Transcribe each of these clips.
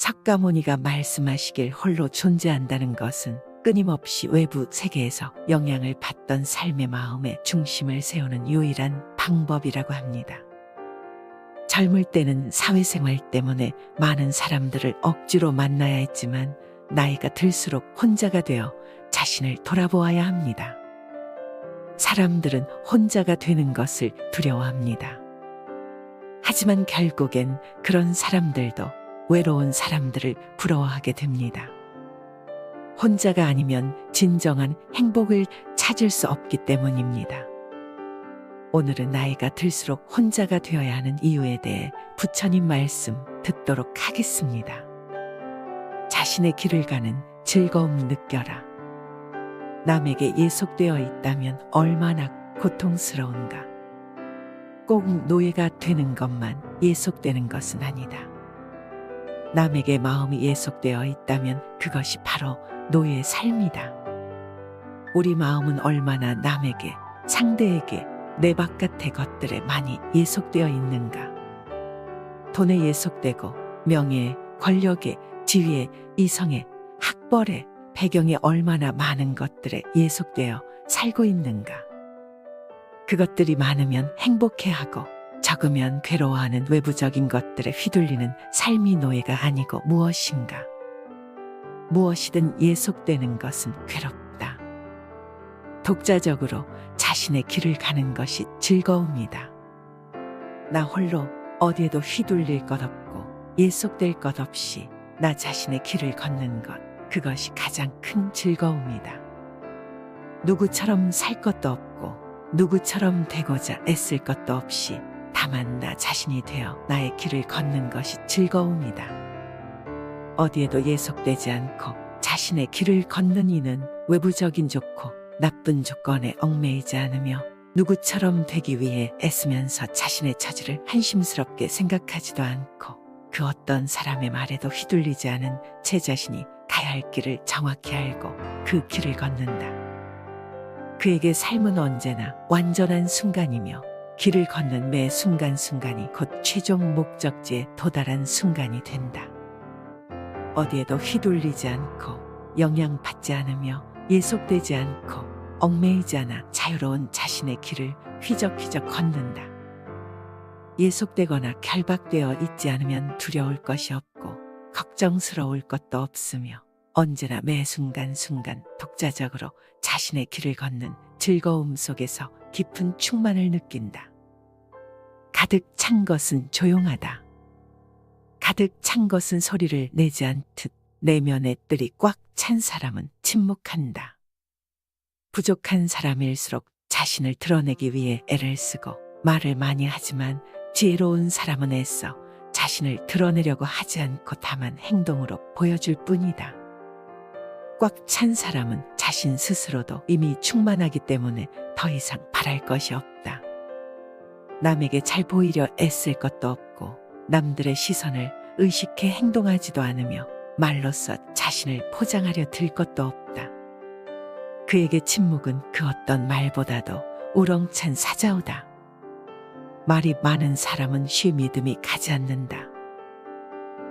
석가모니가 말씀하시길 홀로 존재한다는 것은 끊임없이 외부 세계에서 영향을 받던 삶의 마음에 중심을 세우는 유일한 방법이라고 합니다. 젊을 때는 사회생활 때문에 많은 사람들을 억지로 만나야 했지만 나이가 들수록 혼자가 되어 자신을 돌아보아야 합니다. 사람들은 혼자가 되는 것을 두려워합니다. 하지만 결국엔 그런 사람들도 외로운 사람들을 부러워하게 됩니다. 혼자가 아니면 진정한 행복을 찾을 수 없기 때문입니다. 오늘은 나이가 들수록 혼자가 되어야 하는 이유에 대해 부처님 말씀 듣도록 하겠습니다. 자신의 길을 가는 즐거움 느껴라. 남에게 예속되어 있다면 얼마나 고통스러운가. 꼭 노예가 되는 것만 예속되는 것은 아니다. 남에게 마음이 예속되어 있다면 그것이 바로 노예의 삶이다. 우리 마음은 얼마나 남에게, 상대에게, 내 바깥의 것들에 많이 예속되어 있는가. 돈에 예속되고 명예에, 권력에, 지위에, 이성에, 학벌에, 배경에 얼마나 많은 것들에 예속되어 살고 있는가. 그것들이 많으면 행복해하고 적으면 괴로워하는 외부적인 것들에 휘둘리는 삶이 노예가 아니고 무엇인가. 무엇이든 예속되는 것은 괴롭다. 독자적으로 자신의 길을 가는 것이 즐거움이다. 나 홀로 어디에도 휘둘릴 것 없고 예속될 것 없이 나 자신의 길을 걷는 것, 그것이 가장 큰 즐거움이다. 누구처럼 살 것도 없고 누구처럼 되고자 애쓸 것도 없이 다만 나 자신이 되어 나의 길을 걷는 것이 즐거움이다. 어디에도 예속되지 않고 자신의 길을 걷는 이는 외부적인 좋고 나쁜 조건에 얽매이지 않으며 누구처럼 되기 위해 애쓰면서 자신의 처지를 한심스럽게 생각하지도 않고 그 어떤 사람의 말에도 휘둘리지 않은 제 자신이 가야 할 길을 정확히 알고 그 길을 걷는다. 그에게 삶은 언제나 완전한 순간이며 길을 걷는 매 순간순간이 곧 최종 목적지에 도달한 순간이 된다. 어디에도 휘둘리지 않고 영향받지 않으며 예속되지 않고 얽매이지 않아 자유로운 자신의 길을 휘적휘적 걷는다. 예속되거나 결박되어 있지 않으면 두려울 것이 없고 걱정스러울 것도 없으며 언제나 매 순간순간 독자적으로 자신의 길을 걷는 즐거움 속에서 깊은 충만을 느낀다. 가득 찬 것은 조용하다. 가득 찬 것은 소리를 내지 않듯 내면의 뜰이 꽉 찬 사람은 침묵한다. 부족한 사람일수록 자신을 드러내기 위해 애를 쓰고 말을 많이 하지만 지혜로운 사람은 애써 자신을 드러내려고 하지 않고 다만 행동으로 보여줄 뿐이다. 꽉 찬 사람은 자신 스스로도 이미 충만하기 때문에 더 이상 바랄 것이 없다. 남에게 잘 보이려 애쓸 것도 없고 남들의 시선을 의식해 행동하지도 않으며 말로써 자신을 포장하려 들 것도 없다. 그에게 침묵은 그 어떤 말보다도 우렁찬 사자우다. 말이 많은 사람은 쉬 믿음이 가지 않는다.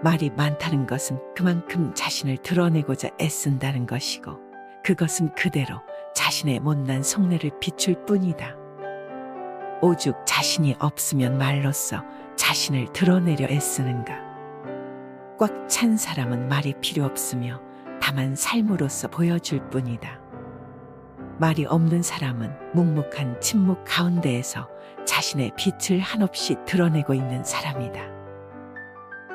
말이 많다는 것은 그만큼 자신을 드러내고자 애쓴다는 것이고 그것은 그대로 자신의 못난 속내를 비출 뿐이다. 오죽 자신이 없으면 말로써 자신을 드러내려 애쓰는가. 꽉 찬 사람은 말이 필요 없으며 다만 삶으로서 보여줄 뿐이다. 말이 없는 사람은 묵묵한 침묵 가운데에서 자신의 빛을 한없이 드러내고 있는 사람이다.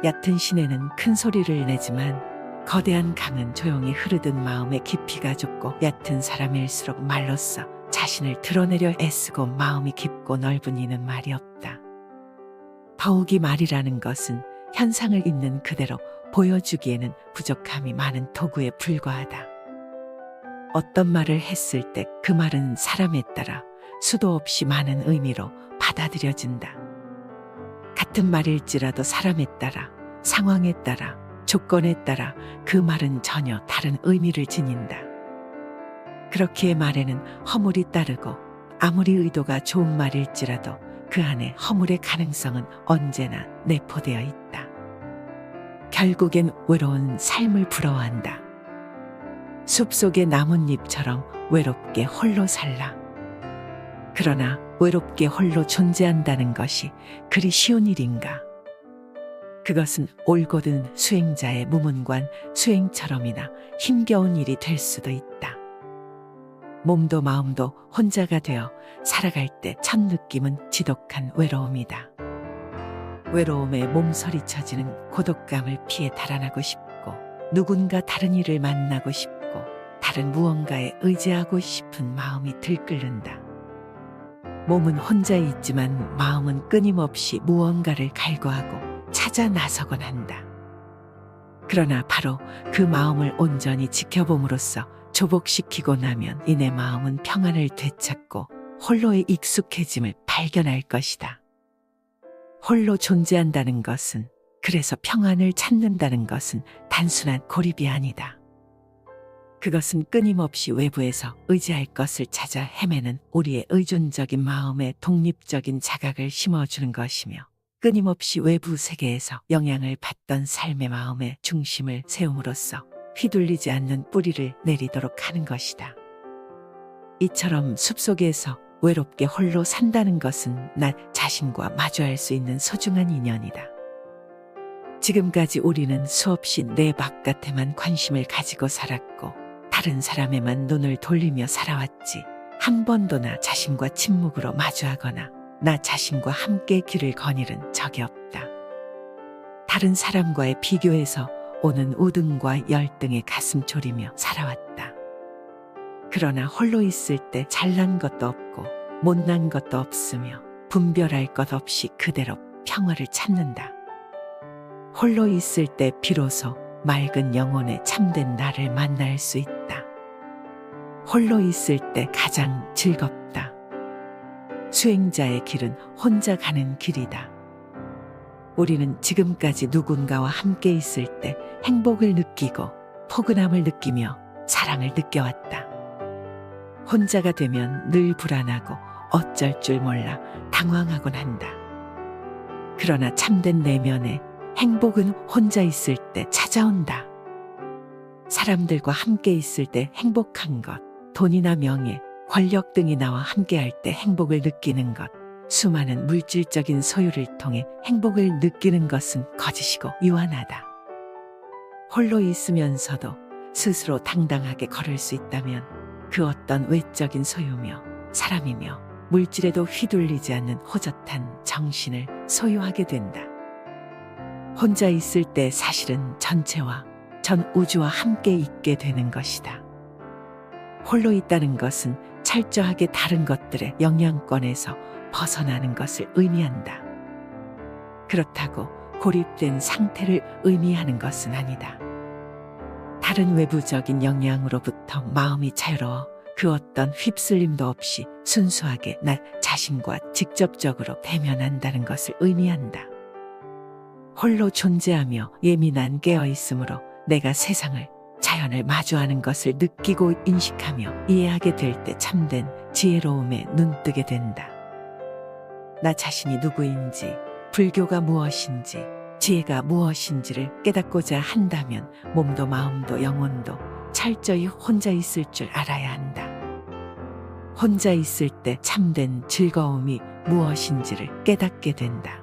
얕은 시내는 큰 소리를 내지만 거대한 강은 조용히 흐르듯 마음의 깊이가 좁고 얕은 사람일수록 말로써 자신을 드러내려 애쓰고 마음이 깊고 넓은 이는 말이 없다. 더욱이 말이라는 것은 현상을 있는 그대로 보여주기에는 부족함이 많은 도구에 불과하다. 어떤 말을 했을 때 그 말은 사람에 따라 수도 없이 많은 의미로 받아들여진다. 같은 말일지라도 사람에 따라, 상황에 따라, 조건에 따라 그 말은 전혀 다른 의미를 지닌다. 그렇기에 말에는 허물이 따르고 아무리 의도가 좋은 말일지라도 그 안에 허물의 가능성은 언제나 내포되어 있다. 결국엔 외로운 삶을 부러워한다. 숲속의 나뭇잎처럼 외롭게 홀로 살라. 그러나 외롭게 홀로 존재한다는 것이 그리 쉬운 일인가? 그것은 올곧은 수행자의 무문관 수행처럼이나 힘겨운 일이 될 수도 있다. 몸도 마음도 혼자가 되어 살아갈 때 첫 느낌은 지독한 외로움이다. 외로움에 몸서리쳐지는 고독감을 피해 달아나고 싶고, 누군가 다른 이를 만나고 싶고, 다른 무언가에 의지하고 싶은 마음이 들끓는다. 몸은 혼자 있지만 마음은 끊임없이 무언가를 갈구하고 찾아 나서곤 한다. 그러나 바로 그 마음을 온전히 지켜봄으로써 조복시키고 나면 이내 마음은 평안을 되찾고 홀로의 익숙해짐을 발견할 것이다. 홀로 존재한다는 것은, 그래서 평안을 찾는다는 것은 단순한 고립이 아니다. 그것은 끊임없이 외부에서 의지할 것을 찾아 헤매는 우리의 의존적인 마음에 독립적인 자각을 심어주는 것이며, 끊임없이 외부 세계에서 영향을 받던 삶의 마음의 중심을 세움으로써 휘둘리지 않는 뿌리를 내리도록 하는 것이다. 이처럼 숲속에서 외롭게 홀로 산다는 것은 나 자신과 마주할 수 있는 소중한 인연이다. 지금까지 우리는 수없이 내 바깥에만 관심을 가지고 살았고, 다른 사람에만 눈을 돌리며 살아왔지, 한 번도 나 자신과 침묵으로 마주하거나 나 자신과 함께 길을 거닐은 적이 없다. 다른 사람과의 비교에서 오는 우등과 열등에 가슴 졸이며 살아왔다. 그러나 홀로 있을 때 잘난 것도 없고 못난 것도 없으며 분별할 것 없이 그대로 평화를 찾는다. 홀로 있을 때 비로소 맑은 영혼의 참된 나를 만날 수 있다. 홀로 있을 때 가장 즐겁다. 수행자의 길은 혼자 가는 길이다. 우리는 지금까지 누군가와 함께 있을 때 행복을 느끼고 포근함을 느끼며 사랑을 느껴왔다. 혼자가 되면 늘 불안하고 어쩔 줄 몰라 당황하곤 한다. 그러나 참된 내면의 행복은 혼자 있을 때 찾아온다. 사람들과 함께 있을 때 행복한 것, 돈이나 명예, 권력 등이 나와 함께할 때 행복을 느끼는 것, 수많은 물질적인 소유를 통해 행복을 느끼는 것은 거짓이고 유한하다. 홀로 있으면서도 스스로 당당하게 걸을 수 있다면 그 어떤 외적인 소유며 사람이며 물질에도 휘둘리지 않는 호젓한 정신을 소유하게 된다. 혼자 있을 때 사실은 전체와 전 우주와 함께 있게 되는 것이다. 홀로 있다는 것은 철저하게 다른 것들의 영향권에서 벗어나는 것을 의미한다. 그렇다고 고립된 상태를 의미하는 것은 아니다. 다른 외부적인 영향으로부터 마음이 자유로워 그 어떤 휩쓸림도 없이 순수하게 나 자신과 직접적으로 대면한다는 것을 의미한다. 홀로 존재하며 예민한 깨어있음으로 내가 세상을, 자연을 마주하는 것을 느끼고 인식하며 이해하게 될 때 참된 지혜로움에 눈뜨게 된다. 나 자신이 누구인지, 불교가 무엇인지, 지혜가 무엇인지를 깨닫고자 한다면 몸도 마음도 영혼도 철저히 혼자 있을 줄 알아야 한다. 혼자 있을 때 참된 즐거움이 무엇인지를 깨닫게 된다.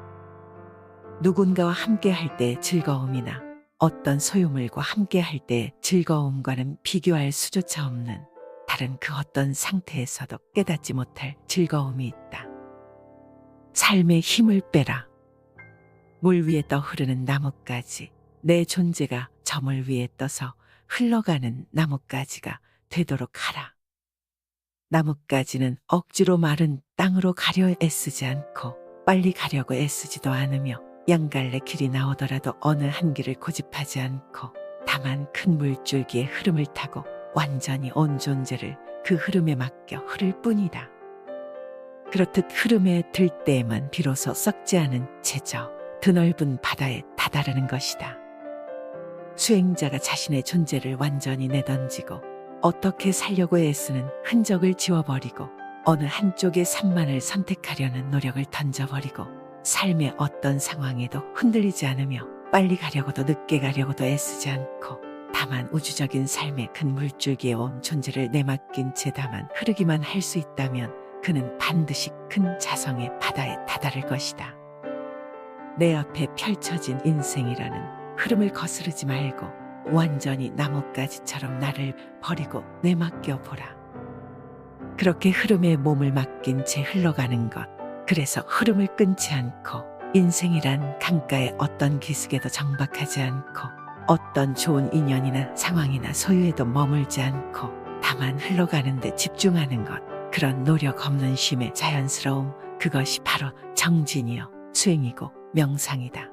누군가와 함께 할 때의 즐거움이나 어떤 소유물과 함께 할 때의 즐거움과는 비교할 수조차 없는 다른 그 어떤 상태에서도 깨닫지 못할 즐거움이 있다. 삶의 힘을 빼라. 물 위에 떠 흐르는 나뭇가지, 내 존재가 저 물 위에 떠서 흘러가는 나뭇가지가 되도록 하라. 나뭇가지는 억지로 마른 땅으로 가려 애쓰지 않고 빨리 가려고 애쓰지도 않으며 양갈래 길이 나오더라도 어느 한 길을 고집하지 않고 다만 큰 물줄기의 흐름을 타고 완전히 온 존재를 그 흐름에 맡겨 흐를 뿐이다. 그렇듯 흐름에 들 때에만 비로소 썩지 않은 제저, 드넓은 바다에 다다르는 것이다. 수행자가 자신의 존재를 완전히 내던지고 어떻게 살려고 애쓰는 흔적을 지워버리고 어느 한쪽의 산만을 선택하려는 노력을 던져버리고 삶의 어떤 상황에도 흔들리지 않으며 빨리 가려고도 늦게 가려고도 애쓰지 않고 다만 우주적인 삶의 큰 물줄기에 온 존재를 내맡긴 채 다만 흐르기만 할 수 있다면 그는 반드시 큰 자성의 바다에 다다를 것이다. 내 앞에 펼쳐진 인생이라는 흐름을 거스르지 말고 완전히 나뭇가지처럼 나를 버리고 내맡겨 보라. 그렇게 흐름에 몸을 맡긴 채 흘러가는 것, 그래서 흐름을 끊지 않고 인생이란 강가의 어떤 기슭에도 정박하지 않고 어떤 좋은 인연이나 상황이나 소유에도 머물지 않고 다만 흘러가는 데 집중하는 것, 그런 노력 없는 쉼의 자연스러움, 그것이 바로 정진이요 수행이고 명상이다.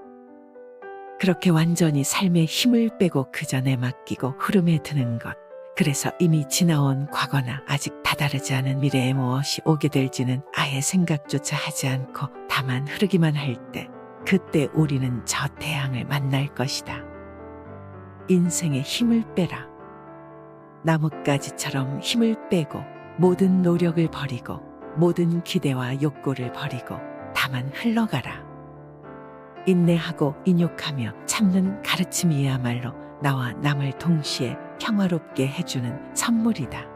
그렇게 완전히 삶에 힘을 빼고 그저 내맡기고 흐름에 드는 것, 그래서 이미 지나온 과거나 아직 다다르지 않은 미래에 무엇이 오게 될지는 아예 생각조차 하지 않고 다만 흐르기만 할 때, 그때 우리는 저 태양을 만날 것이다. 인생에 힘을 빼라. 나뭇가지처럼 힘을 빼고 모든 노력을 버리고 모든 기대와 욕구를 버리고 다만 흘러가라. 인내하고 인욕하며 참는 가르침이야말로 나와 남을 동시에 평화롭게 해주는 선물이다.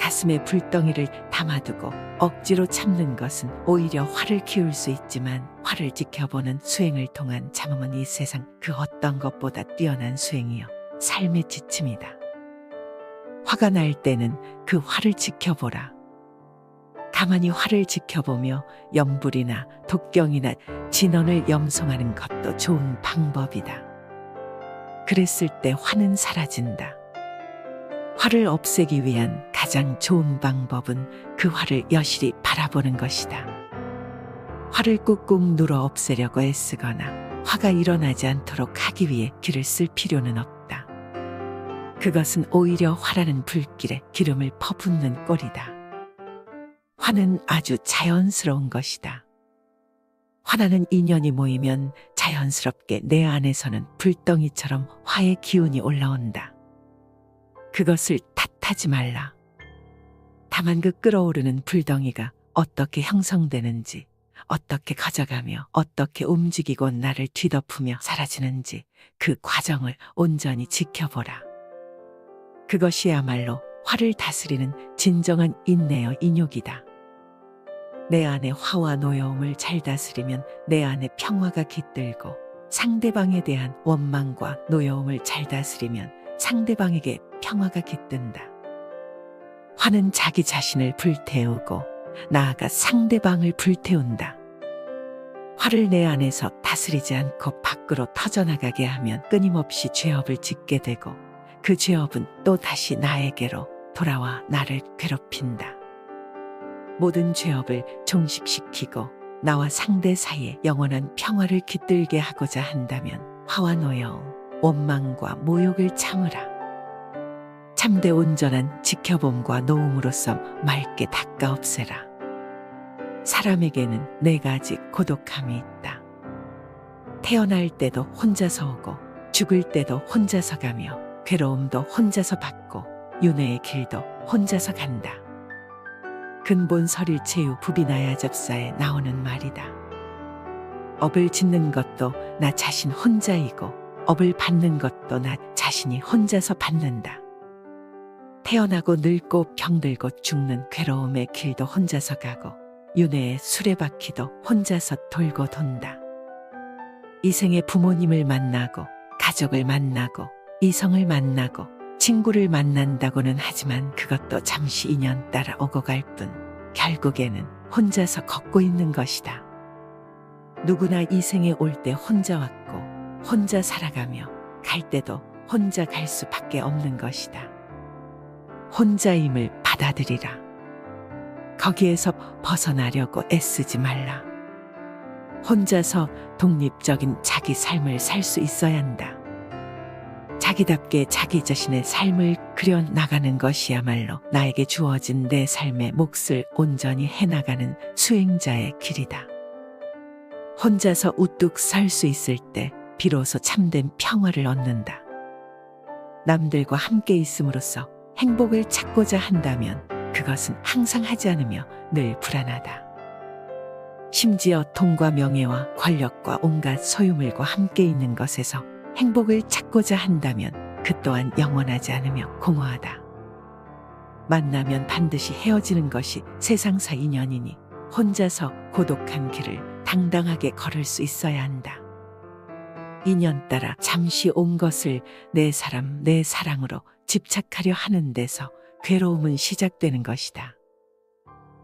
가슴에 불덩이를 담아두고 억지로 참는 것은 오히려 화를 키울 수 있지만 화를 지켜보는 수행을 통한 참음은 이 세상 그 어떤 것보다 뛰어난 수행이요 삶의 지침이다. 화가 날 때는 그 화를 지켜보라. 가만히 화를 지켜보며 염불이나 독경이나 진언을 염송하는 것도 좋은 방법이다. 그랬을 때 화는 사라진다. 화를 없애기 위한 가장 좋은 방법은 그 화를 여실히 바라보는 것이다. 화를 꾹꾹 눌어 없애려고 애쓰거나 화가 일어나지 않도록 하기 위해 기를 쓸 필요는 없다. 그것은 오히려 화라는 불길에 기름을 퍼붓는 꼴이다. 화는 아주 자연스러운 것이다. 화나는 인연이 모이면 자연스럽게 내 안에서는 불덩이처럼 화의 기운이 올라온다. 그것을 탓하지 말라. 다만 그 끓어오르는 불덩이가 어떻게 형성되는지, 어떻게 커져가며 어떻게 움직이고 나를 뒤덮으며 사라지는지 그 과정을 온전히 지켜보라. 그것이야말로 화를 다스리는 진정한 인내여 인욕이다. 내 안의 화와 노여움을 잘 다스리면 내 안에 평화가 깃들고 상대방에 대한 원망과 노여움을 잘 다스리면 상대방에게 평화가 깃든다. 화는 자기 자신을 불태우고 나아가 상대방을 불태운다. 화를 내 안에서 다스리지 않고 밖으로 터져나가게 하면 끊임없이 죄업을 짓게 되고 그 죄업은 또 다시 나에게로 돌아와 나를 괴롭힌다. 모든 죄업을 종식시키고 나와 상대 사이에 영원한 평화를 깃들게 하고자 한다면 화와 노여움, 원망과 모욕을 참으라. 참되 온전한 지켜봄과 노움으로써 맑게 닦아 없애라. 사람에게는 네 가지 고독함이 있다. 태어날 때도 혼자서 오고 죽을 때도 혼자서 가며 괴로움도 혼자서 받고 윤회의 길도 혼자서 간다. 근본 설일체유 부비나야접사에 나오는 말이다. 업을 짓는 것도 나 자신 혼자이고 업을 받는 것도 나 자신이 혼자서 받는다. 태어나고 늙고 병들고 죽는 괴로움의 길도 혼자서 가고 윤회의 수레바퀴도 혼자서 돌고 돈다. 이 생에 부모님을 만나고 가족을 만나고 이성을 만나고 친구를 만난다고는 하지만 그것도 잠시 인연 따라 오고 갈 뿐 결국에는 혼자서 걷고 있는 것이다. 누구나 이 생에 올 때 혼자 왔고 혼자 살아가며 갈 때도 혼자 갈 수밖에 없는 것이다. 혼자임을 받아들이라. 거기에서 벗어나려고 애쓰지 말라. 혼자서 독립적인 자기 삶을 살 수 있어야 한다. 자기답게 자기 자신의 삶을 그려나가는 것이야말로 나에게 주어진 내 삶의 몫을 온전히 해나가는 수행자의 길이다. 혼자서 우뚝 설 수 있을 때 비로소 참된 평화를 얻는다. 남들과 함께 있음으로써 행복을 찾고자 한다면 그것은 항상 하지 않으며 늘 불안하다. 심지어 돈과 명예와 권력과 온갖 소유물과 함께 있는 것에서 행복을 찾고자 한다면 그 또한 영원하지 않으며 공허하다. 만나면 반드시 헤어지는 것이 세상사 인연이니 혼자서 고독한 길을 당당하게 걸을 수 있어야 한다. 인연 따라 잠시 온 것을 내 사람, 내 사랑으로 집착하려 하는 데서 괴로움은 시작되는 것이다.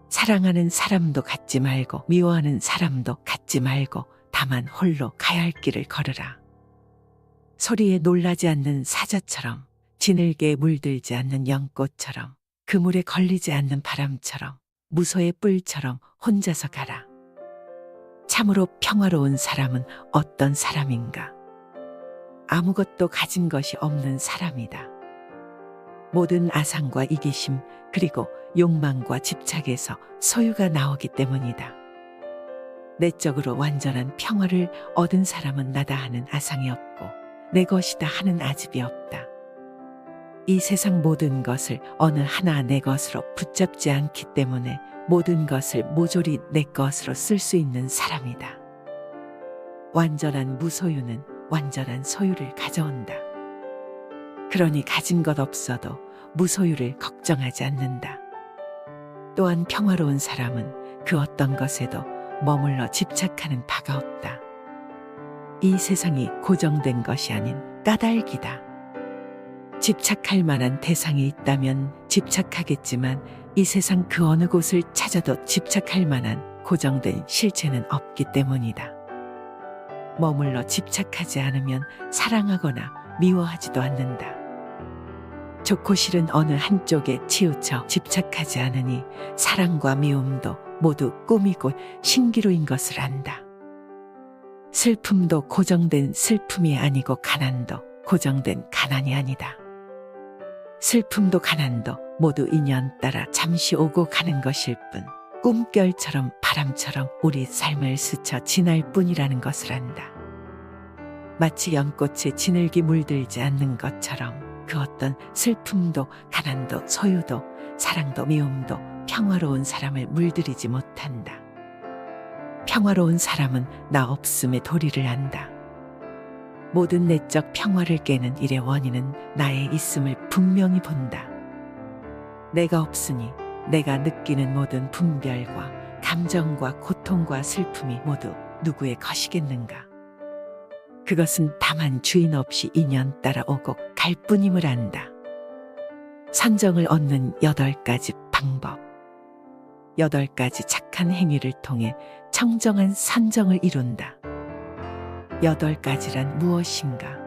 사랑하는 사람도 갖지 말고 미워하는 사람도 갖지 말고 다만 홀로 가야 할 길을 걸으라. 소리에 놀라지 않는 사자처럼, 지늘개에 물들지 않는 연꽃처럼, 그물에 걸리지 않는 바람처럼, 무소의 뿔처럼 혼자서 가라. 참으로 평화로운 사람은 어떤 사람인가? 아무것도 가진 것이 없는 사람이다. 모든 아상과 이기심 그리고 욕망과 집착에서 소유가 나오기 때문이다. 내적으로 완전한 평화를 얻은 사람은 나다 하는 아상이 없고 내 것이다 하는 아집이 없다. 이 세상 모든 것을 어느 하나 내 것으로 붙잡지 않기 때문에 모든 것을 모조리 내 것으로 쓸 수 있는 사람이다. 완전한 무소유는 완전한 소유를 가져온다. 그러니 가진 것 없어도 무소유를 걱정하지 않는다. 또한 평화로운 사람은 그 어떤 것에도 머물러 집착하는 바가 없다. 이 세상이 고정된 것이 아닌 까닭이다. 집착할 만한 대상이 있다면 집착하겠지만 이 세상 그 어느 곳을 찾아도 집착할 만한 고정된 실체는 없기 때문이다. 머물러 집착하지 않으면 사랑하거나 미워하지도 않는다. 좋고 싫은 어느 한쪽에 치우쳐 집착하지 않으니 사랑과 미움도 모두 꿈이고 신기루인 것을 안다. 슬픔도 고정된 슬픔이 아니고 가난도 고정된 가난이 아니다. 슬픔도 가난도 모두 인연 따라 잠시 오고 가는 것일 뿐 꿈결처럼 바람처럼 우리 삶을 스쳐 지날 뿐이라는 것을 안다. 마치 연꽃에 지늘기 물들지 않는 것처럼 그 어떤 슬픔도 가난도 소유도 사랑도 미움도 평화로운 사람을 물들이지 못한다. 평화로운 사람은 나 없음의 도리를 안다. 모든 내적 평화를 깨는 일의 원인은 나의 있음을 분명히 본다. 내가 없으니 내가 느끼는 모든 분별과 감정과 고통과 슬픔이 모두 누구의 것이겠는가? 그것은 다만 주인 없이 인연 따라 오고 갈 뿐임을 안다. 선정을 얻는 8가지 방법. 8가지 착한 행위를 통해 청정한 선정을 이룬다. 8가지란 무엇인가?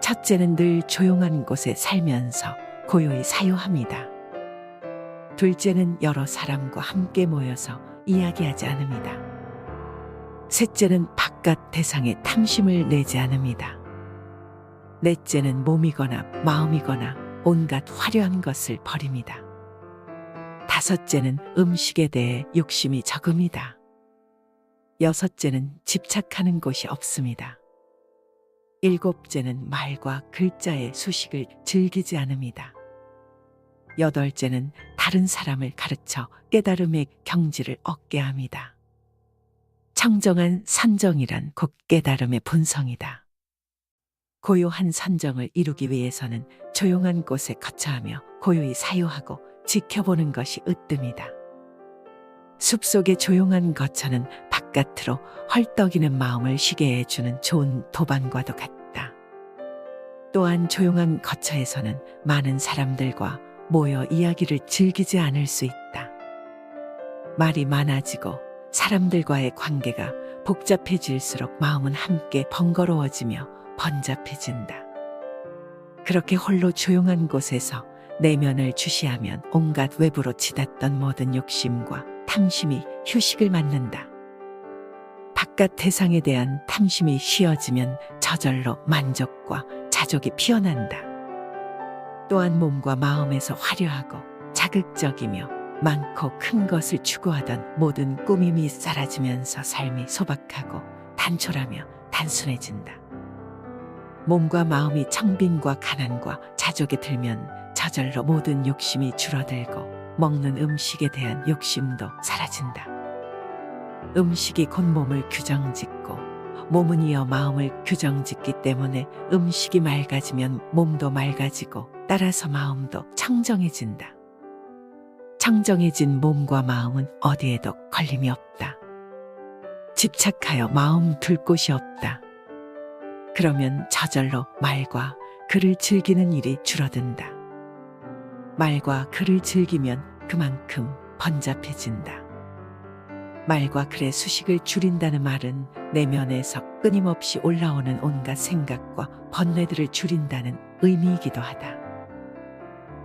첫째는 늘 조용한 곳에 살면서 고요히 사유합니다. 둘째는 여러 사람과 함께 모여서 이야기하지 않습니다. 셋째는 바깥 대상에 탐심을 내지 않습니다. 넷째는 몸이거나 마음이거나 온갖 화려한 것을 버립니다. 다섯째는 음식에 대해 욕심이 적음이다. 여섯째는 집착하는 곳이 없습니다. 일곱째는 말과 글자의 수식을 즐기지 않습니다. 여덟째는 다른 사람을 가르쳐 깨달음의 경지를 얻게 합니다. 청정한 선정이란 곧 깨달음의 본성이다. 고요한 선정을 이루기 위해서는 조용한 곳에 거처하며 고요히 사유하고 지켜보는 것이 으뜸이다. 숲속의 조용한 거처는 바깥으로 헐떡이는 마음을 쉬게 해주는 좋은 도반과도 같다. 또한 조용한 거처에서는 많은 사람들과 모여 이야기를 즐기지 않을 수 있다. 말이 많아지고 사람들과의 관계가 복잡해질수록 마음은 함께 번거로워지며 번잡해진다. 그렇게 홀로 조용한 곳에서 내면을 주시하면 온갖 외부로 치닫던 모든 욕심과 탐심이 휴식을 맞는다. 바깥 대상에 대한 탐심이 쉬어지면 저절로 만족과 자족이 피어난다. 또한 몸과 마음에서 화려하고 자극적이며 많고 큰 것을 추구하던 모든 꾸밈이 사라지면서 삶이 소박하고 단촐하며 단순해진다. 몸과 마음이 청빈과 가난과 자족에 들면 저절로 모든 욕심이 줄어들고 먹는 음식에 대한 욕심도 사라진다. 음식이 곧 몸을 규정짓고 몸은 이어 마음을 규정짓기 때문에 음식이 맑아지면 몸도 맑아지고 따라서 마음도 청정해진다. 청정해진 몸과 마음은 어디에도 걸림이 없다. 집착하여 마음 둘 곳이 없다. 그러면 저절로 말과 글을 즐기는 일이 줄어든다. 말과 글을 즐기면 그만큼 번잡해진다. 말과 글의 수식을 줄인다는 말은 내면에서 끊임없이 올라오는 온갖 생각과 번뇌들을 줄인다는 의미이기도 하다.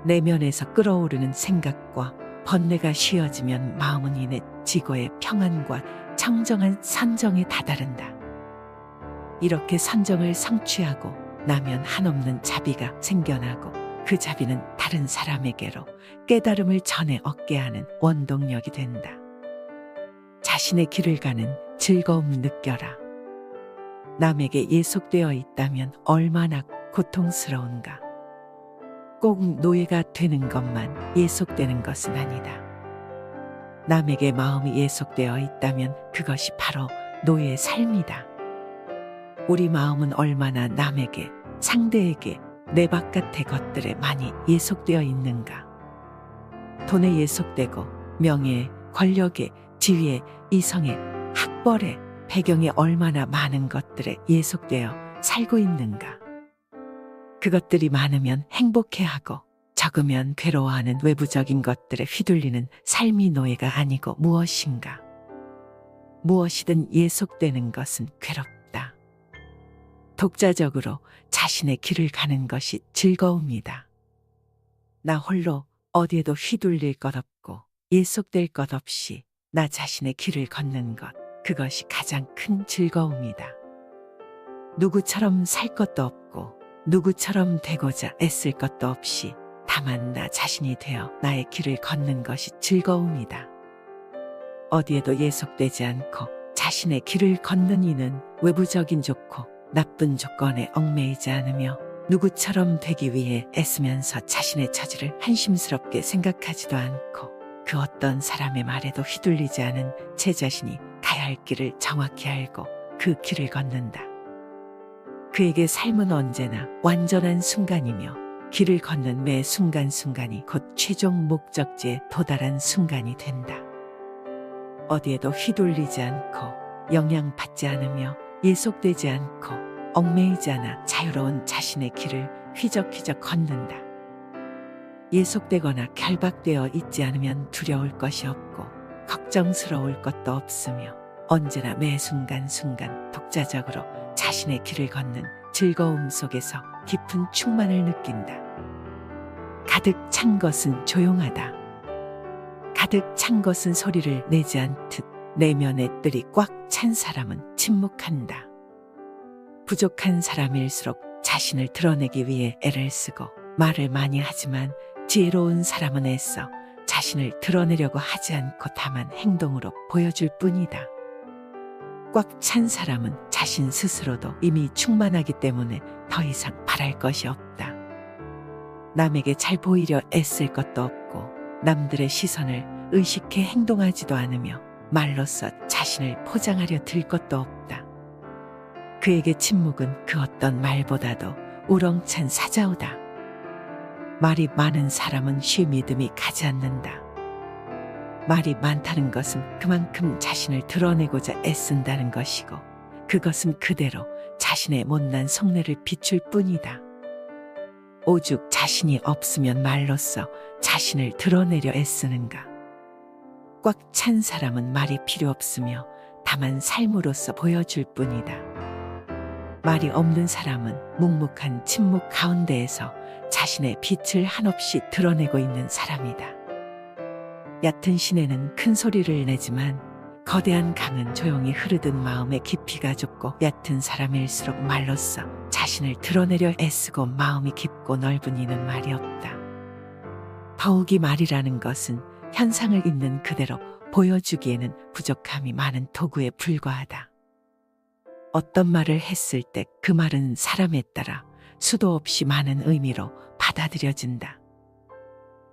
내면에서 끓어오르는 생각과 번뇌가 쉬어지면 마음은 이내 지고의 평안과 청정한 선정에 다다른다. 이렇게 선정을 성취하고 나면 한없는 자비가 생겨나고 그 자비는 다른 사람에게로 깨달음을 전해 얻게 하는 원동력이 된다. 자신의 길을 가는 즐거움 느껴라. 남에게 예속되어 있다면 얼마나 고통스러운가. 꼭 노예가 되는 것만 예속되는 것은 아니다. 남에게 마음이 예속되어 있다면 그것이 바로 노예의 삶이다. 우리 마음은 얼마나 남에게, 상대에게, 내 바깥의 것들에 많이 예속되어 있는가. 돈에 예속되고 명예에, 권력에, 지위에, 이성에, 학벌에, 배경에 얼마나 많은 것들에 예속되어 살고 있는가. 그것들이 많으면 행복해하고 적으면 괴로워하는 외부적인 것들에 휘둘리는 삶이 노예가 아니고 무엇인가. 무엇이든 예속되는 것은 괴롭다. 독자적으로 자신의 길을 가는 것이 즐거움이다. 나 홀로 어디에도 휘둘릴 것 없고 예속될 것 없이 나 자신의 길을 걷는 것, 그것이 가장 큰 즐거움이다. 누구처럼 살 것도 없고 누구처럼 되고자 애쓸 것도 없이 다만 나 자신이 되어 나의 길을 걷는 것이 즐거움이다. 어디에도 예속되지 않고 자신의 길을 걷는 이는 외부적인 좋고 나쁜 조건에 얽매이지 않으며 누구처럼 되기 위해 애쓰면서 자신의 처지를 한심스럽게 생각하지도 않고 그 어떤 사람의 말에도 휘둘리지 않은 제 자신이 가야 할 길을 정확히 알고 그 길을 걷는다. 그에게 삶은 언제나 완전한 순간이며 길을 걷는 매 순간순간이 곧 최종 목적지에 도달한 순간이 된다. 어디에도 휘둘리지 않고 영향받지 않으며 예속되지 않고 얽매이지 않아 자유로운 자신의 길을 휘적휘적 걷는다. 예속되거나 결박되어 있지 않으면 두려울 것이 없고 걱정스러울 것도 없으며 언제나 매 순간순간 독자적으로 자신의 길을 걷는 즐거움 속에서 깊은 충만을 느낀다. 가득 찬 것은 조용하다. 가득 찬 것은 소리를 내지 않듯 내면의 뜰이 꽉 찬 사람은 침묵한다. 부족한 사람일수록 자신을 드러내기 위해 애를 쓰고 말을 많이 하지만 지혜로운 사람은 애써 자신을 드러내려고 하지 않고 다만 행동으로 보여줄 뿐이다. 꽉 찬 사람은 자신 스스로도 이미 충만하기 때문에 더 이상 바랄 것이 없다. 남에게 잘 보이려 애쓸 것도 없고 남들의 시선을 의식해 행동하지도 않으며 말로써 자신을 포장하려 들 것도 없다. 그에게 침묵은 그 어떤 말보다도 우렁찬 사자우다. 말이 많은 사람은 쉬 믿음이 가지 않는다. 말이 많다는 것은 그만큼 자신을 드러내고자 애쓴다는 것이고 그것은 그대로 자신의 못난 속내를 비출 뿐이다. 오죽 자신이 없으면 말로써 자신을 드러내려 애쓰는가. 꽉 찬 사람은 말이 필요 없으며 다만 삶으로서 보여줄 뿐이다. 말이 없는 사람은 묵묵한 침묵 가운데에서 자신의 빛을 한없이 드러내고 있는 사람이다. 얕은 시내는 큰 소리를 내지만 거대한 강은 조용히 흐르듯 마음의 깊이가 좁고 얕은 사람일수록 말로써 자신을 드러내려 애쓰고 마음이 깊고 넓은 이는 말이 없다. 더욱이 말이라는 것은 현상을 있는 그대로 보여주기에는 부족함이 많은 도구에 불과하다. 어떤 말을 했을 때 그 말은 사람에 따라 수도 없이 많은 의미로 받아들여진다.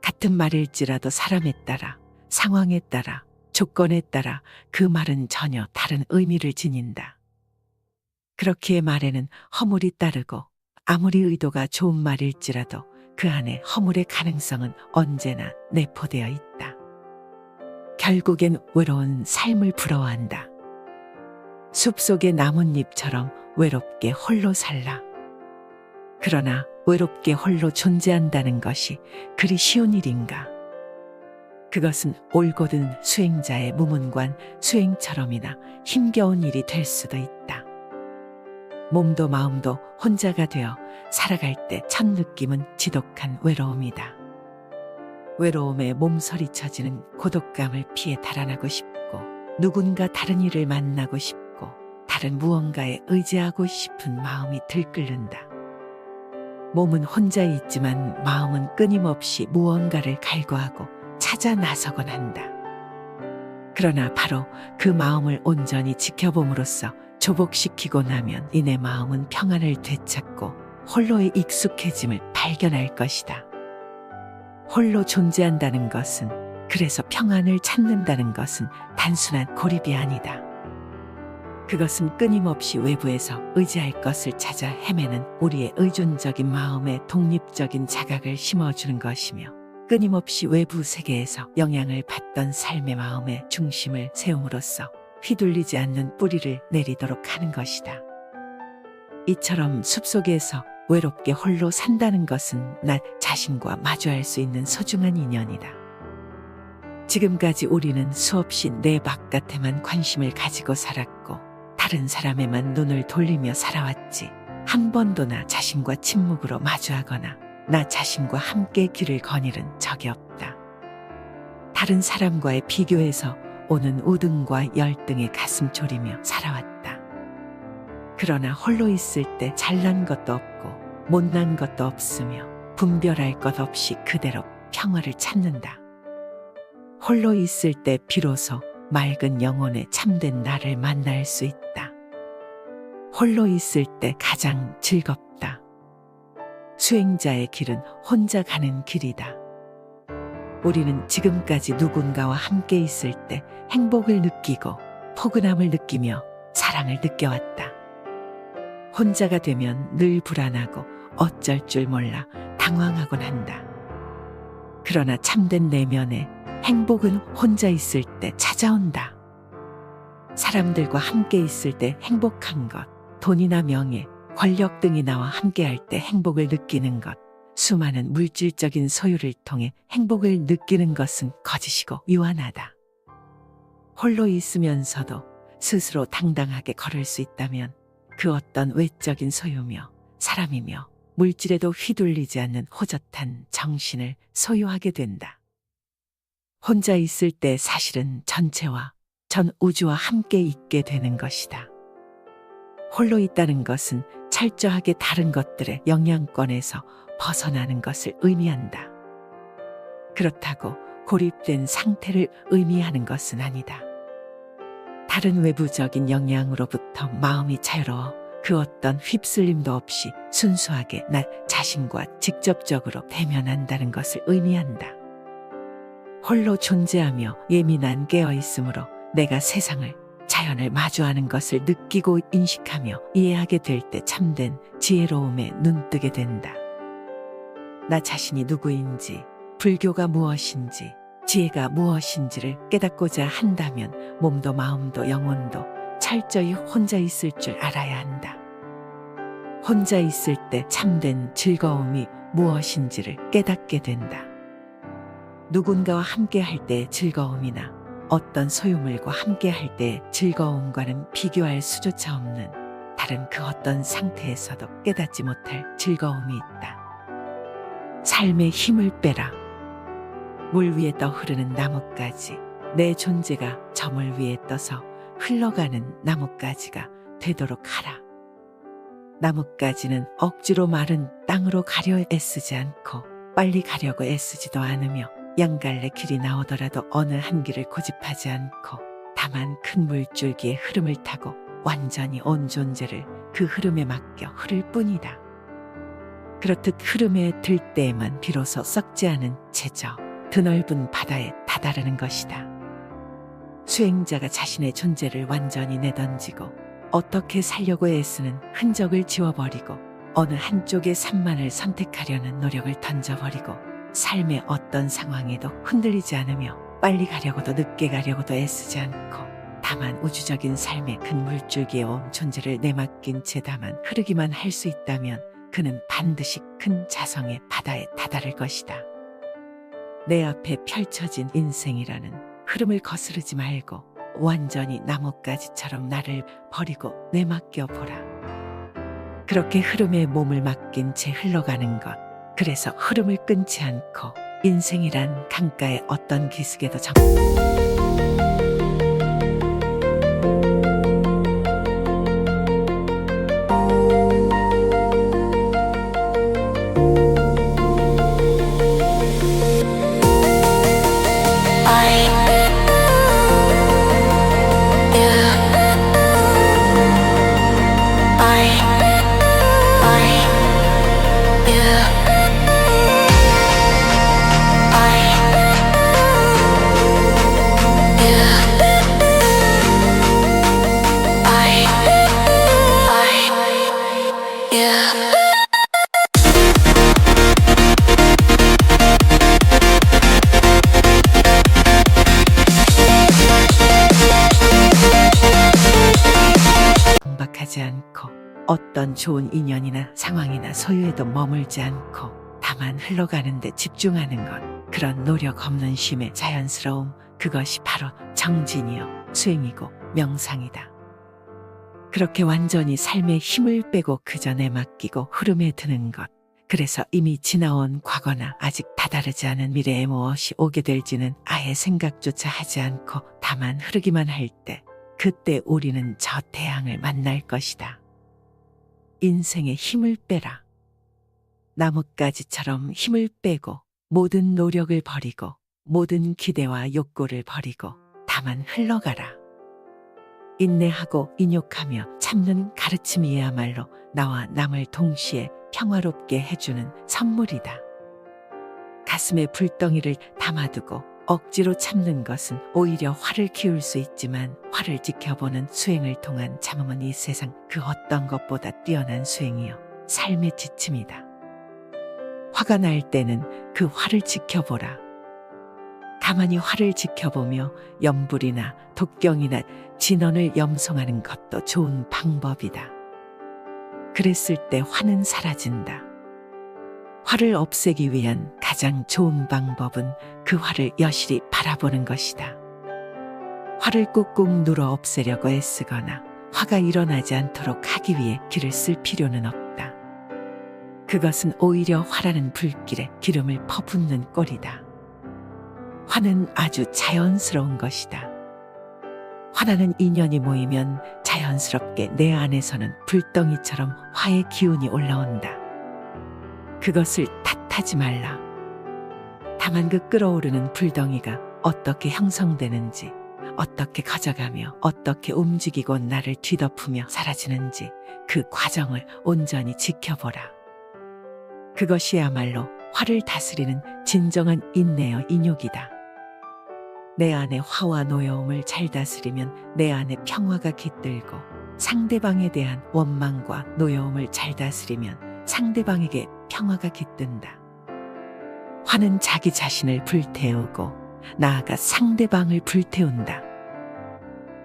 같은 말일지라도 사람에 따라, 상황에 따라, 조건에 따라 그 말은 전혀 다른 의미를 지닌다. 그렇기에 말에는 허물이 따르고 아무리 의도가 좋은 말일지라도 그 안에 허물의 가능성은 언제나 내포되어 있다. 결국엔 외로운 삶을 부러워한다. 숲속의 나뭇잎처럼 외롭게 홀로 살라. 그러나 외롭게 홀로 존재한다는 것이 그리 쉬운 일인가? 그것은 올곧은 수행자의 무문관 수행처럼이나 힘겨운 일이 될 수도 있다. 몸도 마음도 혼자가 되어 살아갈 때 첫 느낌은 지독한 외로움이다. 외로움에 몸서리쳐지는 고독감을 피해 달아나고 싶고 누군가 다른 이를 만나고 싶고 다른 무언가에 의지하고 싶은 마음이 들끓는다. 몸은 혼자 있지만 마음은 끊임없이 무언가를 갈구하고 찾아 나서곤 한다. 그러나 바로 그 마음을 온전히 지켜봄으로써 조복시키고 나면 이내 마음은 평안을 되찾고 홀로의 익숙해짐을 발견할 것이다. 홀로 존재한다는 것은, 그래서 평안을 찾는다는 것은 단순한 고립이 아니다. 그것은 끊임없이 외부에서 의지할 것을 찾아 헤매는 우리의 의존적인 마음에 독립적인 자각을 심어주는 것이며, 끊임없이 외부 세계에서 영향을 받던 삶의 마음의 중심을 세움으로써 휘둘리지 않는 뿌리를 내리도록 하는 것이다. 이처럼 숲속에서 외롭게 홀로 산다는 것은 나 자신과 마주할 수 있는 소중한 인연이다. 지금까지 우리는 수없이 내 바깥에만 관심을 가지고 살았고 다른 사람에만 눈을 돌리며 살아왔지, 한 번도 나 자신과 침묵으로 마주하거나 나 자신과 함께 길을 거닐은 적이 없다. 다른 사람과의 비교에서 오는 우등과 열등에 가슴 졸이며 살아왔다. 그러나 홀로 있을 때 잘난 것도 없고 못난 것도 없으며 분별할 것 없이 그대로 평화를 찾는다. 홀로 있을 때 비로소 맑은 영혼의 참된 나를 만날 수 있다. 홀로 있을 때 가장 즐겁다. 수행자의 길은 혼자 가는 길이다. 우리는 지금까지 누군가와 함께 있을 때 행복을 느끼고 포근함을 느끼며 사랑을 느껴왔다. 혼자가 되면 늘 불안하고 어쩔 줄 몰라 당황하곤 한다. 그러나 참된 내면의 행복은 혼자 있을 때 찾아온다. 사람들과 함께 있을 때 행복한 것, 돈이나 명예, 권력 등이 나와 함께할 때 행복을 느끼는 것, 수많은 물질적인 소유를 통해 행복을 느끼는 것은 거짓이고 유한하다. 홀로 있으면서도 스스로 당당하게 걸을 수 있다면 그 어떤 외적인 소유며 사람이며 물질에도 휘둘리지 않는 호젓한 정신을 소유하게 된다. 혼자 있을 때 사실은 전체와 전 우주와 함께 있게 되는 것이다. 홀로 있다는 것은 철저하게 다른 것들의 영향권에서 벗어나는 것을 의미한다. 그렇다고 고립된 상태를 의미하는 것은 아니다. 다른 외부적인 영향으로부터 마음이 자유로워 그 어떤 휩쓸림도 없이 순수하게 나 자신과 직접적으로 대면한다는 것을 의미한다. 홀로 존재하며 예민한 깨어있음으로 내가 세상을, 자연을 마주하는 것을 느끼고 인식하며 이해하게 될 때 참된 지혜로움에 눈뜨게 된다. 나 자신이 누구인지, 불교가 무엇인지, 지혜가 무엇인지를 깨닫고자 한다면 몸도 마음도 영혼도 철저히 혼자 있을 줄 알아야 한다. 혼자 있을 때 참된 즐거움이 무엇인지를 깨닫게 된다. 누군가와 함께 할 때의 즐거움이나 어떤 소유물과 함께 할 때의 즐거움과는 비교할 수조차 없는 다른 그 어떤 상태에서도 깨닫지 못할 즐거움이 있다. 삶의 힘을 빼라. 물 위에 떠 흐르는 나뭇가지, 내 존재가 저 물 위에 떠서 흘러가는 나뭇가지가 되도록 하라. 나뭇가지는 억지로 마른 땅으로 가려 애쓰지 않고 빨리 가려고 애쓰지도 않으며 양갈래 길이 나오더라도 어느 한 길을 고집하지 않고 다만 큰 물줄기의 흐름을 타고 완전히 온 존재를 그 흐름에 맡겨 흐를 뿐이다. 그렇듯 흐름에 들 때에만 비로소 썩지 않은 채저 드넓은 바다에 다다르는 것이다. 수행자가 자신의 존재를 완전히 내던지고 어떻게 살려고 애쓰는 흔적을 지워버리고 어느 한쪽의 산만을 선택하려는 노력을 던져버리고 삶의 어떤 상황에도 흔들리지 않으며 빨리 가려고도 늦게 가려고도 애쓰지 않고 다만 우주적인 삶의 큰 물줄기에 온 존재를 내맡긴 채 다만 흐르기만 할 수 있다면 그는 반드시 큰 자성의 바다에 다다를 것이다. 내 앞에 펼쳐진 인생이라는 흐름을 거스르지 말고 완전히 나뭇가지처럼 나를 버리고 내맡겨 보라. 그렇게 흐름에 몸을 맡긴 채 흘러가는 것. 그래서 흐름을 끊지 않고 인생이란 강가의 어떤 기슭에도 강박하지 않고 어떤 좋은 인연이나 상황이나 소유에도 머물지 않고 다만 흘러가는 데 집중하는 것. 그런 노력 없는 쉼의 자연스러움. 그것이 바로 정진이요 수행이고 명상이다. 그렇게 완전히 삶에 힘을 빼고 그저 내맡기고 흐름에 드는 것. 그래서 이미 지나온 과거나 아직 다다르지 않은 미래에 무엇이 오게 될지는 아예 생각조차 하지 않고 다만 흐르기만 할 때 그때 우리는 저 태양을 만날 것이다. 인생에 힘을 빼라. 나뭇가지처럼 힘을 빼고 모든 노력을 버리고 모든 기대와 욕구를 버리고 다만 흘러가라. 인내하고 인욕하며 참는 가르침이야말로 나와 남을 동시에 평화롭게 해주는 선물이다. 가슴에 불덩이를 담아두고 억지로 참는 것은 오히려 화를 키울 수 있지만 화를 지켜보는 수행을 통한 참음은 이 세상 그 어떤 것보다 뛰어난 수행이요 삶의 지침이다. 화가 날 때는 그 화를 지켜보라. 가만히 화를 지켜보며 염불이나 독경이나 진언을 염송하는 것도 좋은 방법이다. 그랬을 때 화는 사라진다. 화를 없애기 위한 가장 좋은 방법은 그 화를 여실히 바라보는 것이다. 화를 꾹꾹 눌어 없애려고 애쓰거나 화가 일어나지 않도록 하기 위해 기를 쓸 필요는 없다. 그것은 오히려 화라는 불길에 기름을 퍼붓는 꼴이다. 화는 아주 자연스러운 것이다. 화나는 인연이 모이면 자연스럽게 내 안에서는 불덩이처럼 화의 기운이 올라온다. 그것을 탓하지 말라. 다만 그 끓어오르는 불덩이가 어떻게 형성되는지, 어떻게 커져가며 어떻게 움직이고 나를 뒤덮으며 사라지는지 그 과정을 온전히 지켜보라. 그것이야말로 화를 다스리는 진정한 인내여 인욕이다. 내 안의 화와 노여움을 잘 다스리면 내 안에 평화가 깃들고 상대방에 대한 원망과 노여움을 잘 다스리면 상대방에게 평화가 깃든다. 화는 자기 자신을 불태우고 나아가 상대방을 불태운다.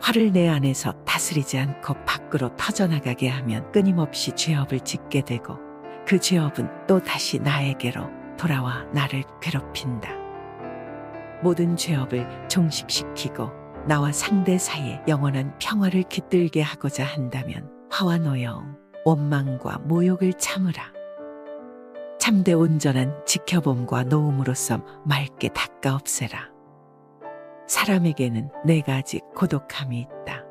화를 내 안에서 다스리지 않고 밖으로 터져나가게 하면 끊임없이 죄업을 짓게 되고 그 죄업은 또 다시 나에게로 돌아와 나를 괴롭힌다. 모든 죄업을 종식시키고 나와 상대 사이에 영원한 평화를 깃들게 하고자 한다면 화와 노여움, 원망과 모욕을 참으라. 참되 온전한 지켜봄과 노움으로써 맑게 닦아 없애라. 사람에게는 네 가지 고독함이 있다.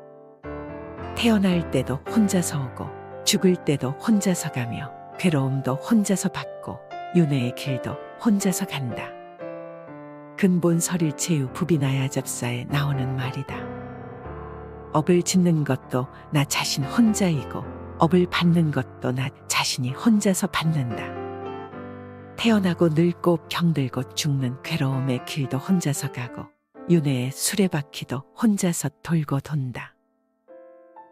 태어날 때도 혼자서 오고 죽을 때도 혼자서 가며 괴로움도 혼자서 받고 윤회의 길도 혼자서 간다. 근본 설일체유 부비나야접사에 나오는 말이다. 업을 짓는 것도 나 자신 혼자이고 업을 받는 것도 나 자신이 혼자서 받는다. 태어나고 늙고 병들고 죽는 괴로움의 길도 혼자서 가고 윤회의 수레바퀴도 혼자서 돌고 돈다.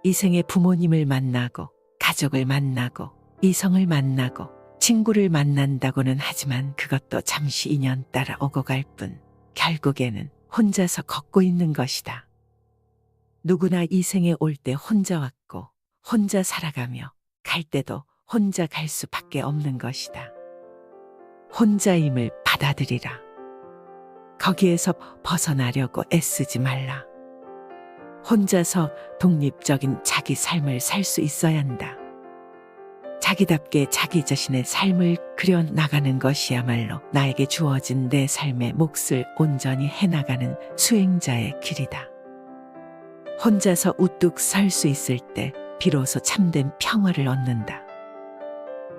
이 생에 부모님을 만나고 가족을 만나고 이성을 만나고 친구를 만난다고는 하지만 그것도 잠시 인연 따라 오고 갈 뿐 결국에는 혼자서 걷고 있는 것이다. 누구나 이 생에 올 때 혼자 왔고 혼자 살아가며 갈 때도 혼자 갈 수밖에 없는 것이다. 혼자임을 받아들이라. 거기에서 벗어나려고 애쓰지 말라. 혼자서 독립적인 자기 삶을 살 수 있어야 한다. 자기답게 자기 자신의 삶을 그려나가는 것이야말로 나에게 주어진 내 삶의 몫을 온전히 해나가는 수행자의 길이다. 혼자서 우뚝 설 수 있을 때 비로소 참된 평화를 얻는다.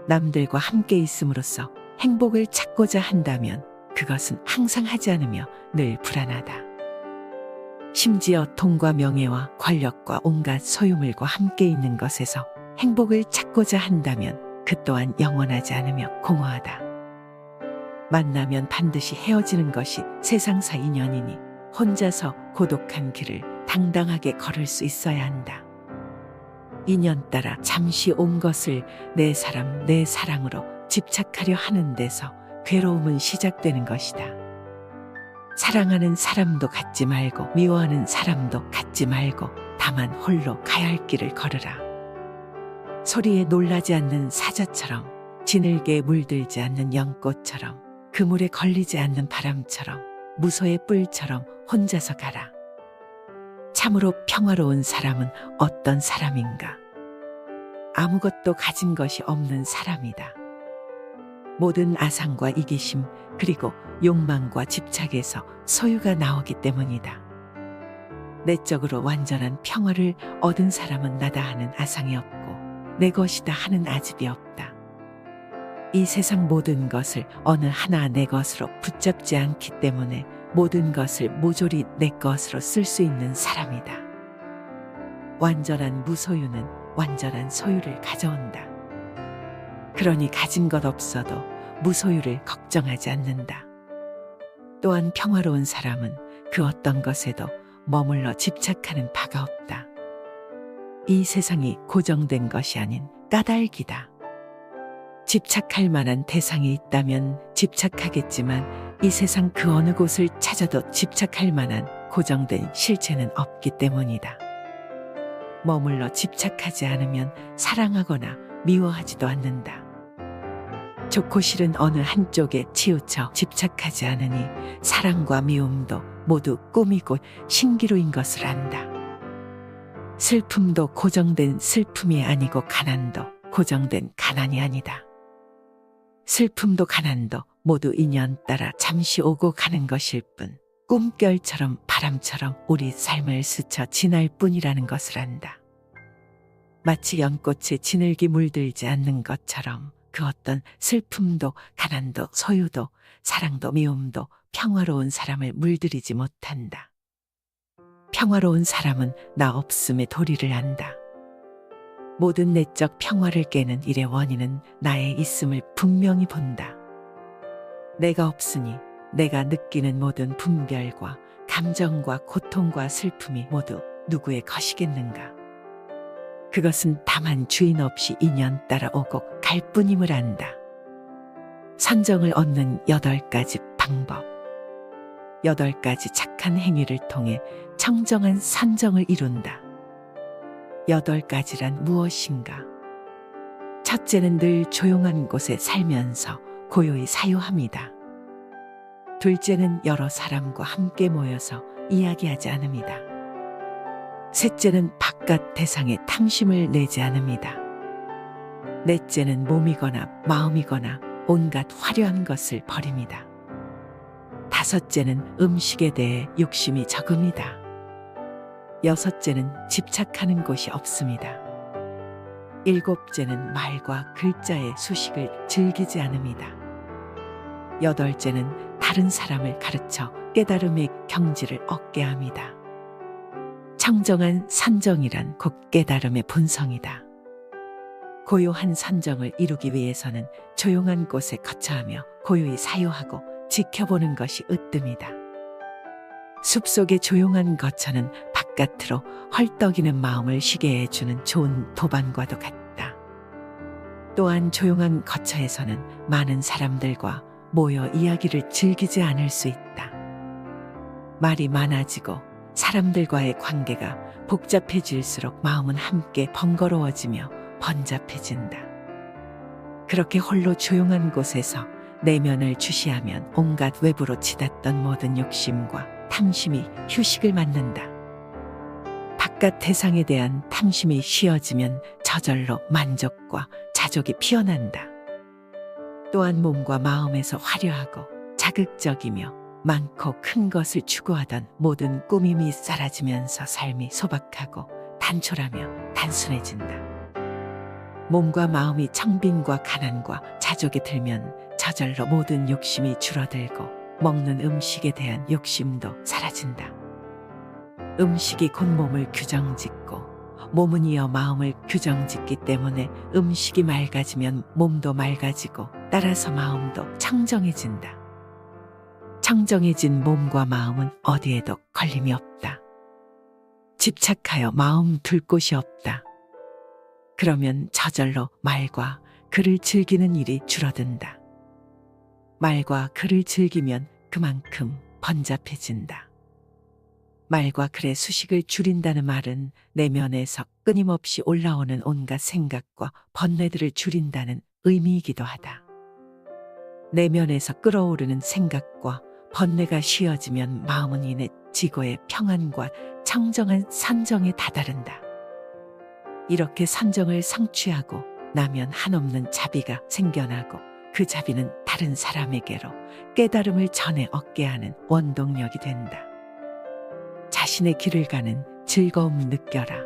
남들과 함께 있음으로써 행복을 찾고자 한다면 그것은 항상 하지 않으며 늘 불안하다. 심지어 돈과 명예와 권력과 온갖 소유물과 함께 있는 것에서 행복을 찾고자 한다면 그 또한 영원하지 않으며 공허하다. 만나면 반드시 헤어지는 것이 세상사 인연이니 혼자서 고독한 길을 당당하게 걸을 수 있어야 한다. 인연 따라 잠시 온 것을 내 사람, 내 사랑으로 집착하려 하는 데서 괴로움은 시작되는 것이다. 사랑하는 사람도 갖지 말고 미워하는 사람도 갖지 말고 다만 홀로 가야 할 길을 걸으라. 소리에 놀라지 않는 사자처럼 지늘개에 물들지 않는 연꽃처럼 그물에 걸리지 않는 바람처럼 무소의 뿔처럼 혼자서 가라. 참으로 평화로운 사람은 어떤 사람인가? 아무것도 가진 것이 없는 사람이다. 모든 아상과 이기심 그리고 욕망과 집착에서 소유가 나오기 때문이다. 내적으로 완전한 평화를 얻은 사람은 나다 하는 아상이 없고 내 것이다 하는 아집이 없다. 이 세상 모든 것을 어느 하나 내 것으로 붙잡지 않기 때문에 모든 것을 모조리 내 것으로 쓸 수 있는 사람이다. 완전한 무소유는 완전한 소유를 가져온다. 그러니 가진 것 없어도 무소유를 걱정하지 않는다. 또한 평화로운 사람은 그 어떤 것에도 머물러 집착하는 바가 없다. 이 세상이 고정된 것이 아닌 까닭이다. 집착할 만한 대상이 있다면 집착하겠지만 이 세상 그 어느 곳을 찾아도 집착할 만한 고정된 실체는 없기 때문이다. 머물러 집착하지 않으면 사랑하거나 미워하지도 않는다. 좋고 싫은 어느 한쪽에 치우쳐 집착하지 않으니 사랑과 미움도 모두 꿈이고 신기루인 것을 안다. 슬픔도 고정된 슬픔이 아니고 가난도 고정된 가난이 아니다. 슬픔도 가난도 모두 인연 따라 잠시 오고 가는 것일 뿐 꿈결처럼 바람처럼 우리 삶을 스쳐 지날 뿐이라는 것을 안다. 마치 연꽃에 지늘기 물들지 않는 것처럼 그 어떤 슬픔도 가난도 소유도 사랑도 미움도 평화로운 사람을 물들이지 못한다. 평화로운 사람은 나 없음의 도리를 안다. 모든 내적 평화를 깨는 일의 원인은 나의 있음을 분명히 본다. 내가 없으니 내가 느끼는 모든 분별과 감정과 고통과 슬픔이 모두 누구의 것이겠는가? 그것은 다만 주인 없이 인연 따라 오고 갈 뿐임을 안다. 선정을 얻는 8가지 방법. 8가지 착한 행위를 통해 청정한 선정을 이룬다. 8가지란 무엇인가? 첫째는 늘 조용한 곳에 살면서 고요히 사유합니다. 둘째는 여러 사람과 함께 모여서 이야기하지 않습니다. 셋째는 바깥 대상에 탐심을 내지 않습니다. 넷째는 몸이거나 마음이거나 온갖 화려한 것을 버립니다. 다섯째는 음식에 대해 욕심이 적습니다. 여섯째는 집착하는 곳이 없습니다. 일곱째는 말과 글자의 수식을 즐기지 않습니다. 여덟째는 다른 사람을 가르쳐 깨달음의 경지를 얻게 합니다. 청정한 선정이란 곧 깨달음의 본성이다. 고요한 선정을 이루기 위해서는 조용한 곳에 거처하며 고요히 사유하고 지켜보는 것이 으뜸이다. 숲속의 조용한 거처는 바깥으로 헐떡이는 마음을 쉬게 해주는 좋은 도반과도 같다. 또한 조용한 거처에서는 많은 사람들과 모여 이야기를 즐기지 않을 수 있다. 말이 많아지고 사람들과의 관계가 복잡해질수록 마음은 함께 번거로워지며 번잡해진다. 그렇게 홀로 조용한 곳에서 내면을 주시하면 온갖 외부로 치닫던 모든 욕심과 탐심이 휴식을 맞는다. 바깥 대상에 대한 탐심이 쉬어지면 저절로 만족과 자족이 피어난다. 또한 몸과 마음에서 화려하고 자극적이며 많고 큰 것을 추구하던 모든 꾸밈이 사라지면서 삶이 소박하고 단촐하며 단순해진다. 몸과 마음이 청빈과 가난과 자족에 들면 저절로 모든 욕심이 줄어들고 먹는 음식에 대한 욕심도 사라진다. 음식이 곧 몸을 규정짓고 몸은 이어 마음을 규정짓기 때문에 음식이 맑아지면 몸도 맑아지고 따라서 마음도 청정해진다. 청정해진 몸과 마음은 어디에도 걸림이 없다. 집착하여 마음 둘 곳이 없다. 그러면 저절로 말과 글을 즐기는 일이 줄어든다. 말과 글을 즐기면 그만큼 번잡해진다. 말과 글의 수식을 줄인다는 말은 내면에서 끊임없이 올라오는 온갖 생각과 번뇌들을 줄인다는 의미이기도 하다. 내면에서 끓어오르는 생각과 번뇌가 쉬어지면 마음은 이내 지고의 평안과 청정한 선정에 다다른다. 이렇게 선정을 성취하고 나면 한없는 자비가 생겨나고 그 자비는 다른 사람에게로 깨달음을 전해 얻게 하는 원동력이 된다. 자신의 길을 가는 즐거움 느껴라.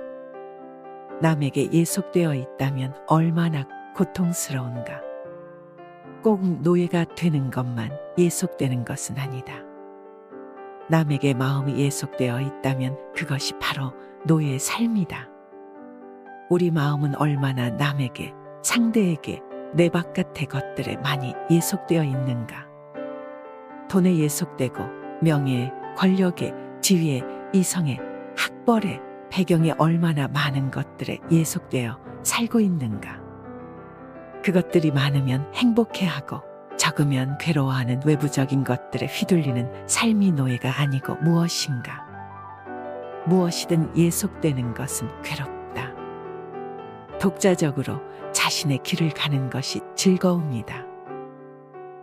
남에게 예속되어 있다면 얼마나 고통스러운가. 꼭 노예가 되는 것만 예속되는 것은 아니다. 남에게 마음이 예속되어 있다면 그것이 바로 노예의 삶이다. 우리 마음은 얼마나 남에게, 상대에게, 내 바깥의 것들에 많이 예속되어 있는가. 돈에 예속되고 명예에, 권력에, 지위에, 이성에, 학벌에, 배경에 얼마나 많은 것들에 예속되어 살고 있는가. 그것들이 많으면 행복해하고 적으면 괴로워하는 외부적인 것들에 휘둘리는 삶이 노예가 아니고 무엇인가. 무엇이든 예속되는 것은 괴롭다. 독자적으로 자신의 길을 가는 것이 즐거움이다.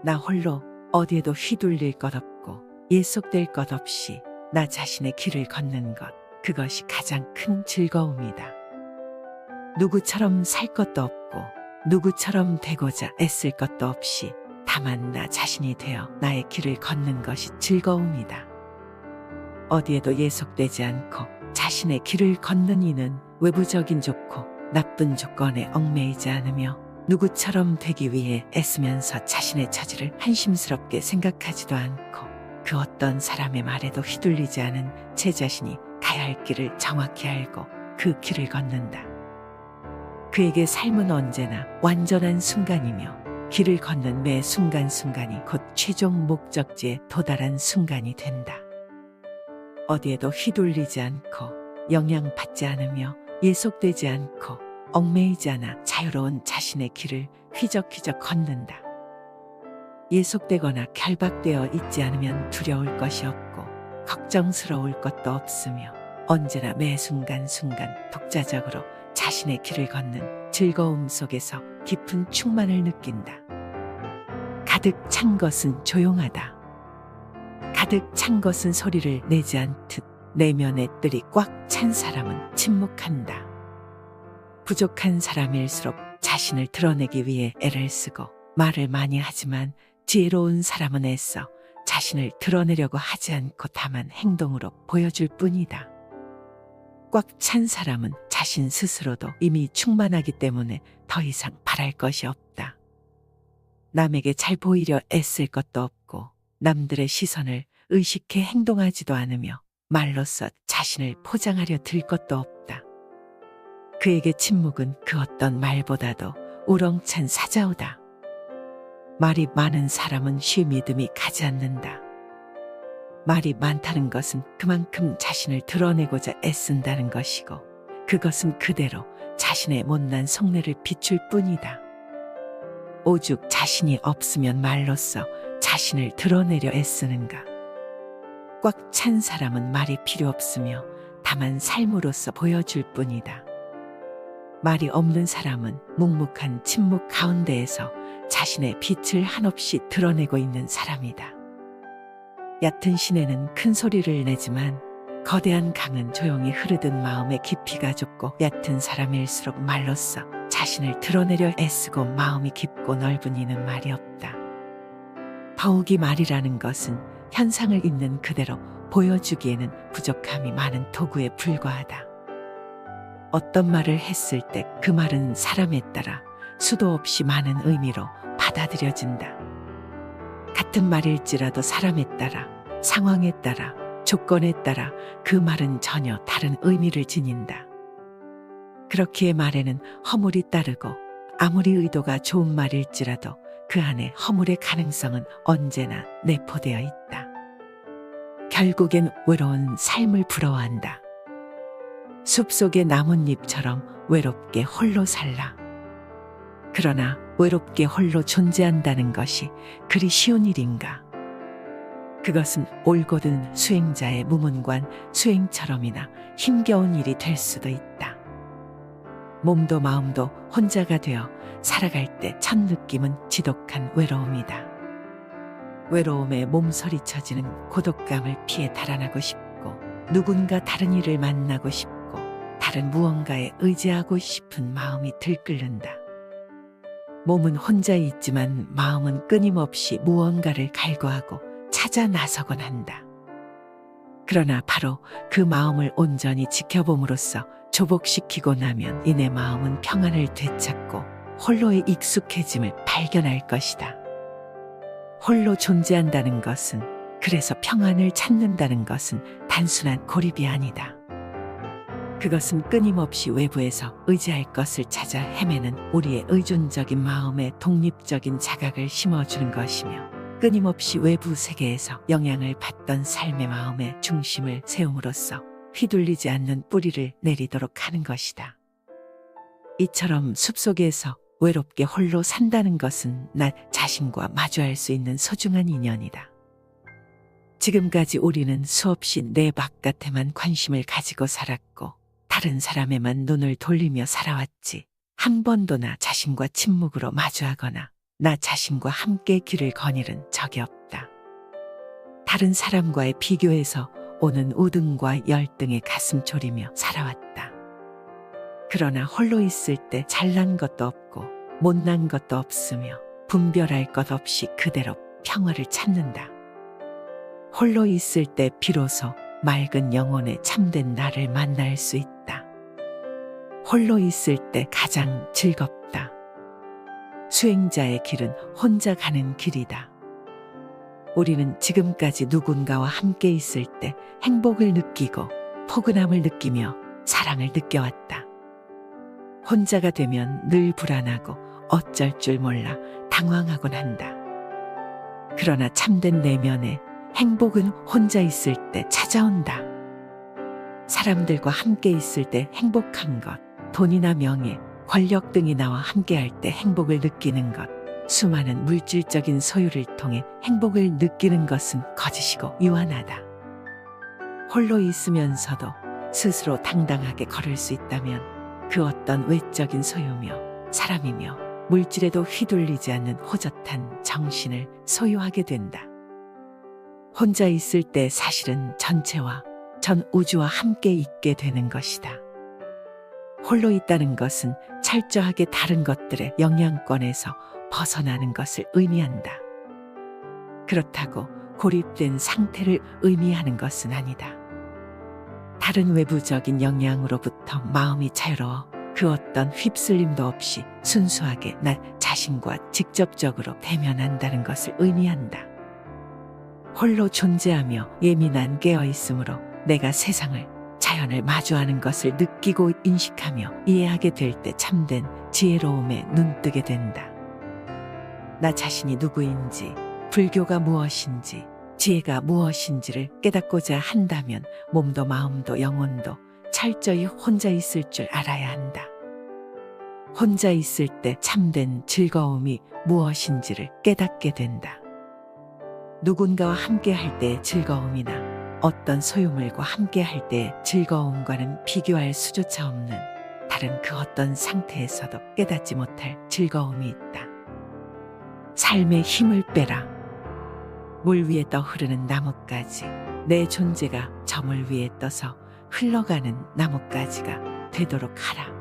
나 홀로 어디에도 휘둘릴 것 없고 예속될 것 없이 나 자신의 길을 걷는 것, 그것이 가장 큰 즐거움이다. 누구처럼 살 것도 없고 누구처럼 되고자 애쓸 것도 없이 다만 나 자신이 되어 나의 길을 걷는 것이 즐거움이다. 어디에도 예속되지 않고 자신의 길을 걷는 이는 외부적인 좋고 나쁜 조건에 얽매이지 않으며 누구처럼 되기 위해 애쓰면서 자신의 처지를 한심스럽게 생각하지도 않고 그 어떤 사람의 말에도 휘둘리지 않은 제 자신이 가야 할 길을 정확히 알고 그 길을 걷는다. 그에게 삶은 언제나 완전한 순간이며 길을 걷는 매 순간순간이 곧 최종 목적지에 도달한 순간이 된다. 어디에도 휘둘리지 않고 영향받지 않으며 예속되지 않고 얽매이지 않아 자유로운 자신의 길을 휘적휘적 걷는다. 예속되거나 결박되어 있지 않으면 두려울 것이 없고 걱정스러울 것도 없으며 언제나 매 순간순간 독자적으로 자신의 길을 걷는 즐거움 속에서 깊은 충만을 느낀다. 가득 찬 것은 조용하다. 가득 찬 것은 소리를 내지 않듯 내면의 뜰이 꽉 찬 사람은 침묵한다. 부족한 사람일수록 자신을 드러내기 위해 애를 쓰고 말을 많이 하지만 지혜로운 사람은 애써 자신을 드러내려고 하지 않고 다만 행동으로 보여줄 뿐이다. 꽉 찬 사람은 자신 스스로도 이미 충만하기 때문에 더 이상 바랄 것이 없다. 남에게 잘 보이려 애쓸 것도 없고 남들의 시선을 의식해 행동하지도 않으며 말로써 자신을 포장하려 들 것도 없다. 그에게 침묵은 그 어떤 말보다도 우렁찬 사자우다. 말이 많은 사람은 쉬 믿음이 가지 않는다. 말이 많다는 것은 그만큼 자신을 드러내고자 애쓴다는 것이고 그것은 그대로 자신의 못난 속내를 비출 뿐이다. 오죽 자신이 없으면 말로써 자신을 드러내려 애쓰는가. 꽉 찬 사람은 말이 필요 없으며 다만 삶으로써 보여줄 뿐이다. 말이 없는 사람은 묵묵한 침묵 가운데에서 자신의 빛을 한없이 드러내고 있는 사람이다. 얕은 시내는 큰 소리를 내지만 거대한 강은 조용히 흐르듯 마음의 깊이가 좁고 얕은 사람일수록 말로써 자신을 드러내려 애쓰고 마음이 깊고 넓은 이는 말이 없다. 더욱이 말이라는 것은 현상을 있는 그대로 보여주기에는 부족함이 많은 도구에 불과하다. 어떤 말을 했을 때 그 말은 사람에 따라 수도 없이 많은 의미로 받아들여진다. 같은 말일지라도 사람에 따라, 상황에 따라, 조건에 따라 그 말은 전혀 다른 의미를 지닌다. 그렇기에 말에는 허물이 따르고 아무리 의도가 좋은 말일지라도 그 안에 허물의 가능성은 언제나 내포되어 있다. 결국엔 외로운 삶을 부러워한다. 숲속의 나뭇잎처럼 외롭게 홀로 살라. 그러나 외롭게 홀로 존재한다는 것이 그리 쉬운 일인가? 그것은 올곧은 수행자의 무문관 수행처럼이나 힘겨운 일이 될 수도 있다. 몸도 마음도 혼자가 되어 살아갈 때 첫 느낌은 지독한 외로움이다. 외로움에 몸서리쳐지는 고독감을 피해 달아나고 싶고 누군가 다른 이를 만나고 싶고 다른 무언가에 의지하고 싶은 마음이 들끓는다. 몸은 혼자 있지만 마음은 끊임없이 무언가를 갈구하고 찾아 나서곤 한다. 그러나 바로 그 마음을 온전히 지켜봄으로써 조복시키고 나면 이내 마음은 평안을 되찾고 홀로의 익숙해짐을 발견할 것이다. 홀로 존재한다는 것은, 그래서 평안을 찾는다는 것은 단순한 고립이 아니다. 그것은 끊임없이 외부에서 의지할 것을 찾아 헤매는 우리의 의존적인 마음에 독립적인 자각을 심어주는 것이며 끊임없이 외부 세계에서 영향을 받던 삶의 마음의 중심을 세움으로써 휘둘리지 않는 뿌리를 내리도록 하는 것이다. 이처럼 숲속에서 외롭게 홀로 산다는 것은 나 자신과 마주할 수 있는 소중한 인연이다. 지금까지 우리는 수없이 내 바깥에만 관심을 가지고 살았고 다른 사람에만 눈을 돌리며 살아왔지 한 번도 나 자신과 침묵으로 마주하거나 나 자신과 함께 길을 거닐은 적이 없다. 다른 사람과의 비교에서 오는 우등과 열등에 가슴 졸이며 살아왔다. 그러나 홀로 있을 때 잘난 것도 없고 못난 것도 없으며 분별할 것 없이 그대로 평화를 찾는다. 홀로 있을 때 비로소 맑은 영혼의 참된 나를 만날 수 있다. 홀로 있을 때 가장 즐겁다. 수행자의 길은 혼자 가는 길이다. 우리는 지금까지 누군가와 함께 있을 때 행복을 느끼고 포근함을 느끼며 사랑을 느껴왔다. 혼자가 되면 늘 불안하고 어쩔 줄 몰라 당황하곤 한다. 그러나 참된 내면에 행복은 혼자 있을 때 찾아온다. 사람들과 함께 있을 때 행복한 것, 돈이나 명예, 권력 등이 나와 함께할 때 행복을 느끼는 것, 수많은 물질적인 소유를 통해 행복을 느끼는 것은 거짓이고 유한하다. 홀로 있으면서도 스스로 당당하게 걸을 수 있다면 그 어떤 외적인 소유며 사람이며 물질에도 휘둘리지 않는 호젓한 정신을 소유하게 된다. 혼자 있을 때 사실은 전체와 전 우주와 함께 있게 되는 것이다. 홀로 있다는 것은 철저하게 다른 것들의 영향권에서 벗어나는 것을 의미한다. 그렇다고 고립된 상태를 의미하는 것은 아니다. 다른 외부적인 영향으로부터 마음이 자유로워 그 어떤 휩쓸림도 없이 순수하게 나 자신과 직접적으로 대면한다는 것을 의미한다. 홀로 존재하며 예민한 깨어있음으로 내가 세상을, 자연을 마주하는 것을 느끼고 인식하며 이해하게 될 때 참된 지혜로움에 눈뜨게 된다. 나 자신이 누구인지, 불교가 무엇인지, 지혜가 무엇인지를 깨닫고자 한다면 몸도 마음도 영혼도 철저히 혼자 있을 줄 알아야 한다. 혼자 있을 때 참된 즐거움이 무엇인지를 깨닫게 된다. 누군가와 함께 할 때의 즐거움이나 어떤 소유물과 함께 할 때의 즐거움과는 비교할 수조차 없는 다른 그 어떤 상태에서도 깨닫지 못할 즐거움이 있다. 삶의 힘을 빼라. 물 위에 떠 흐르는 나뭇가지, 내 존재가 저 물 위에 떠서 흘러가는 나뭇가지가 되도록 하라.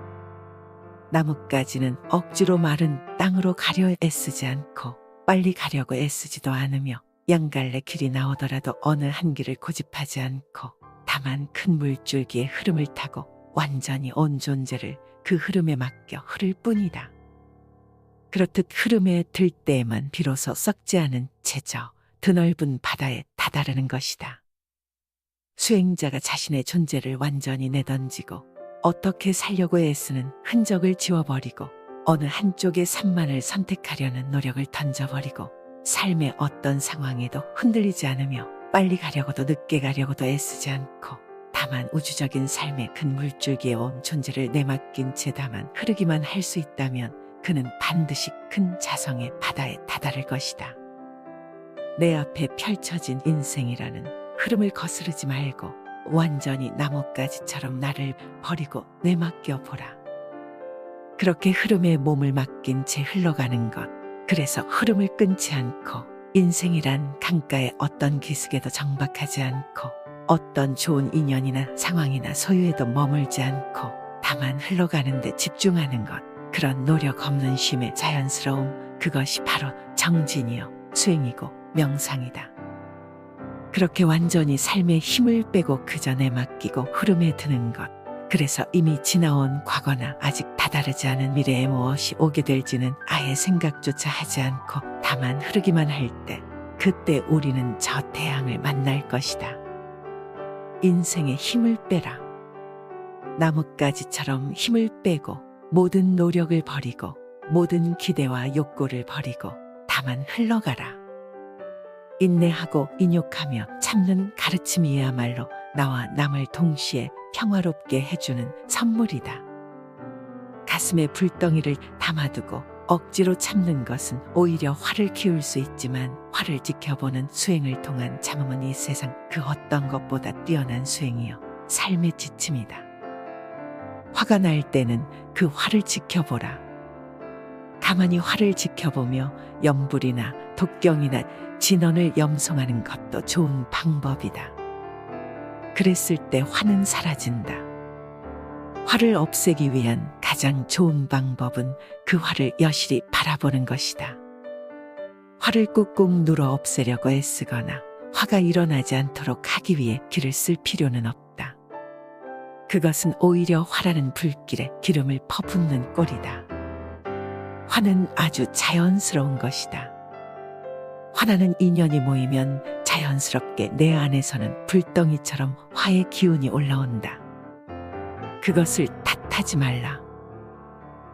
나뭇가지는 억지로 마른 땅으로 가려 애쓰지 않고 빨리 가려고 애쓰지도 않으며 양갈래 길이 나오더라도 어느 한 길을 고집하지 않고 다만 큰 물줄기의 흐름을 타고 완전히 온 존재를 그 흐름에 맡겨 흐를 뿐이다. 그렇듯 흐름에 들 때에만 비로소 썩지 않은 채저 드넓은 바다에 다다르는 것이다. 수행자가 자신의 존재를 완전히 내던지고 어떻게 살려고 애쓰는 흔적을 지워버리고 어느 한쪽의 산만을 선택하려는 노력을 던져버리고 삶의 어떤 상황에도 흔들리지 않으며 빨리 가려고도 늦게 가려고도 애쓰지 않고 다만 우주적인 삶의 큰 물줄기에 온 존재를 내맡긴 채 다만 흐르기만 할 수 있다면 그는 반드시 큰 자성의 바다에 다다를 것이다. 내 앞에 펼쳐진 인생이라는 흐름을 거스르지 말고 완전히 나뭇가지처럼 나를 버리고 내맡겨 보라. 그렇게 흐름에 몸을 맡긴 채 흘러가는 것, 그래서 흐름을 끊지 않고 인생이란 강가의 어떤 기슭에도 정박하지 않고 어떤 좋은 인연이나 상황이나 소유에도 머물지 않고 다만 흘러가는 데 집중하는 것, 그런 노력 없는 쉼의 자연스러움, 그것이 바로 정진이요 수행이고 명상이다. 그렇게 완전히 삶의 힘을 빼고 그저 내맡기고 흐름에 드는 것, 그래서 이미 지나온 과거나 아직 다다르지 않은 미래에 무엇이 오게 될지는 아예 생각조차 하지 않고 다만 흐르기만 할 때, 그때 우리는 저 태양을 만날 것이다. 인생의 힘을 빼라. 나뭇가지처럼 힘을 빼고 모든 노력을 버리고 모든 기대와 욕구를 버리고 다만 흘러가라. 인내하고 인욕하며 참는 가르침이야말로 나와 남을 동시에 평화롭게 해주는 선물이다. 가슴에 불덩이를 담아두고 억지로 참는 것은 오히려 화를 키울 수 있지만 화를 지켜보는 수행을 통한 참음은 이 세상 그 어떤 것보다 뛰어난 수행이요 삶의 지침이다. 화가 날 때는 그 화를 지켜보라. 가만히 화를 지켜보며 염불이나 독경이나 진언을 염송하는 것도 좋은 방법이다. 그랬을 때 화는 사라진다. 화를 없애기 위한 가장 좋은 방법은 그 화를 여실히 바라보는 것이다. 화를 꾹꾹 눌어 없애려고 애쓰거나 화가 일어나지 않도록 하기 위해 기를 쓸 필요는 없다. 그것은 오히려 화라는 불길에 기름을 퍼붓는 꼴이다. 화는 아주 자연스러운 것이다. 화나는 인연이 모이면 자연스럽게 내 안에서는 불덩이처럼 화의 기운이 올라온다. 그것을 탓하지 말라.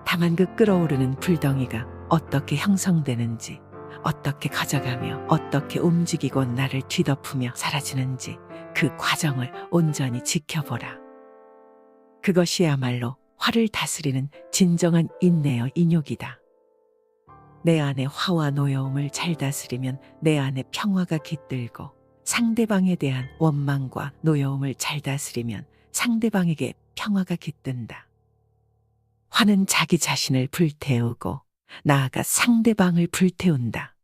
다만 그 끓어오르는 불덩이가 어떻게 형성되는지, 어떻게 가져가며 어떻게 움직이고 나를 뒤덮으며 사라지는지 그 과정을 온전히 지켜보라. 그것이야말로 화를 다스리는 진정한 인내여 인욕이다. 내 안의 화와 노여움을 잘 다스리면 내 안에 평화가 깃들고 상대방에 대한 원망과 노여움을 잘 다스리면 상대방에게 평화가 깃든다. 화는 자기 자신을 불태우고 나아가 상대방을 불태운다.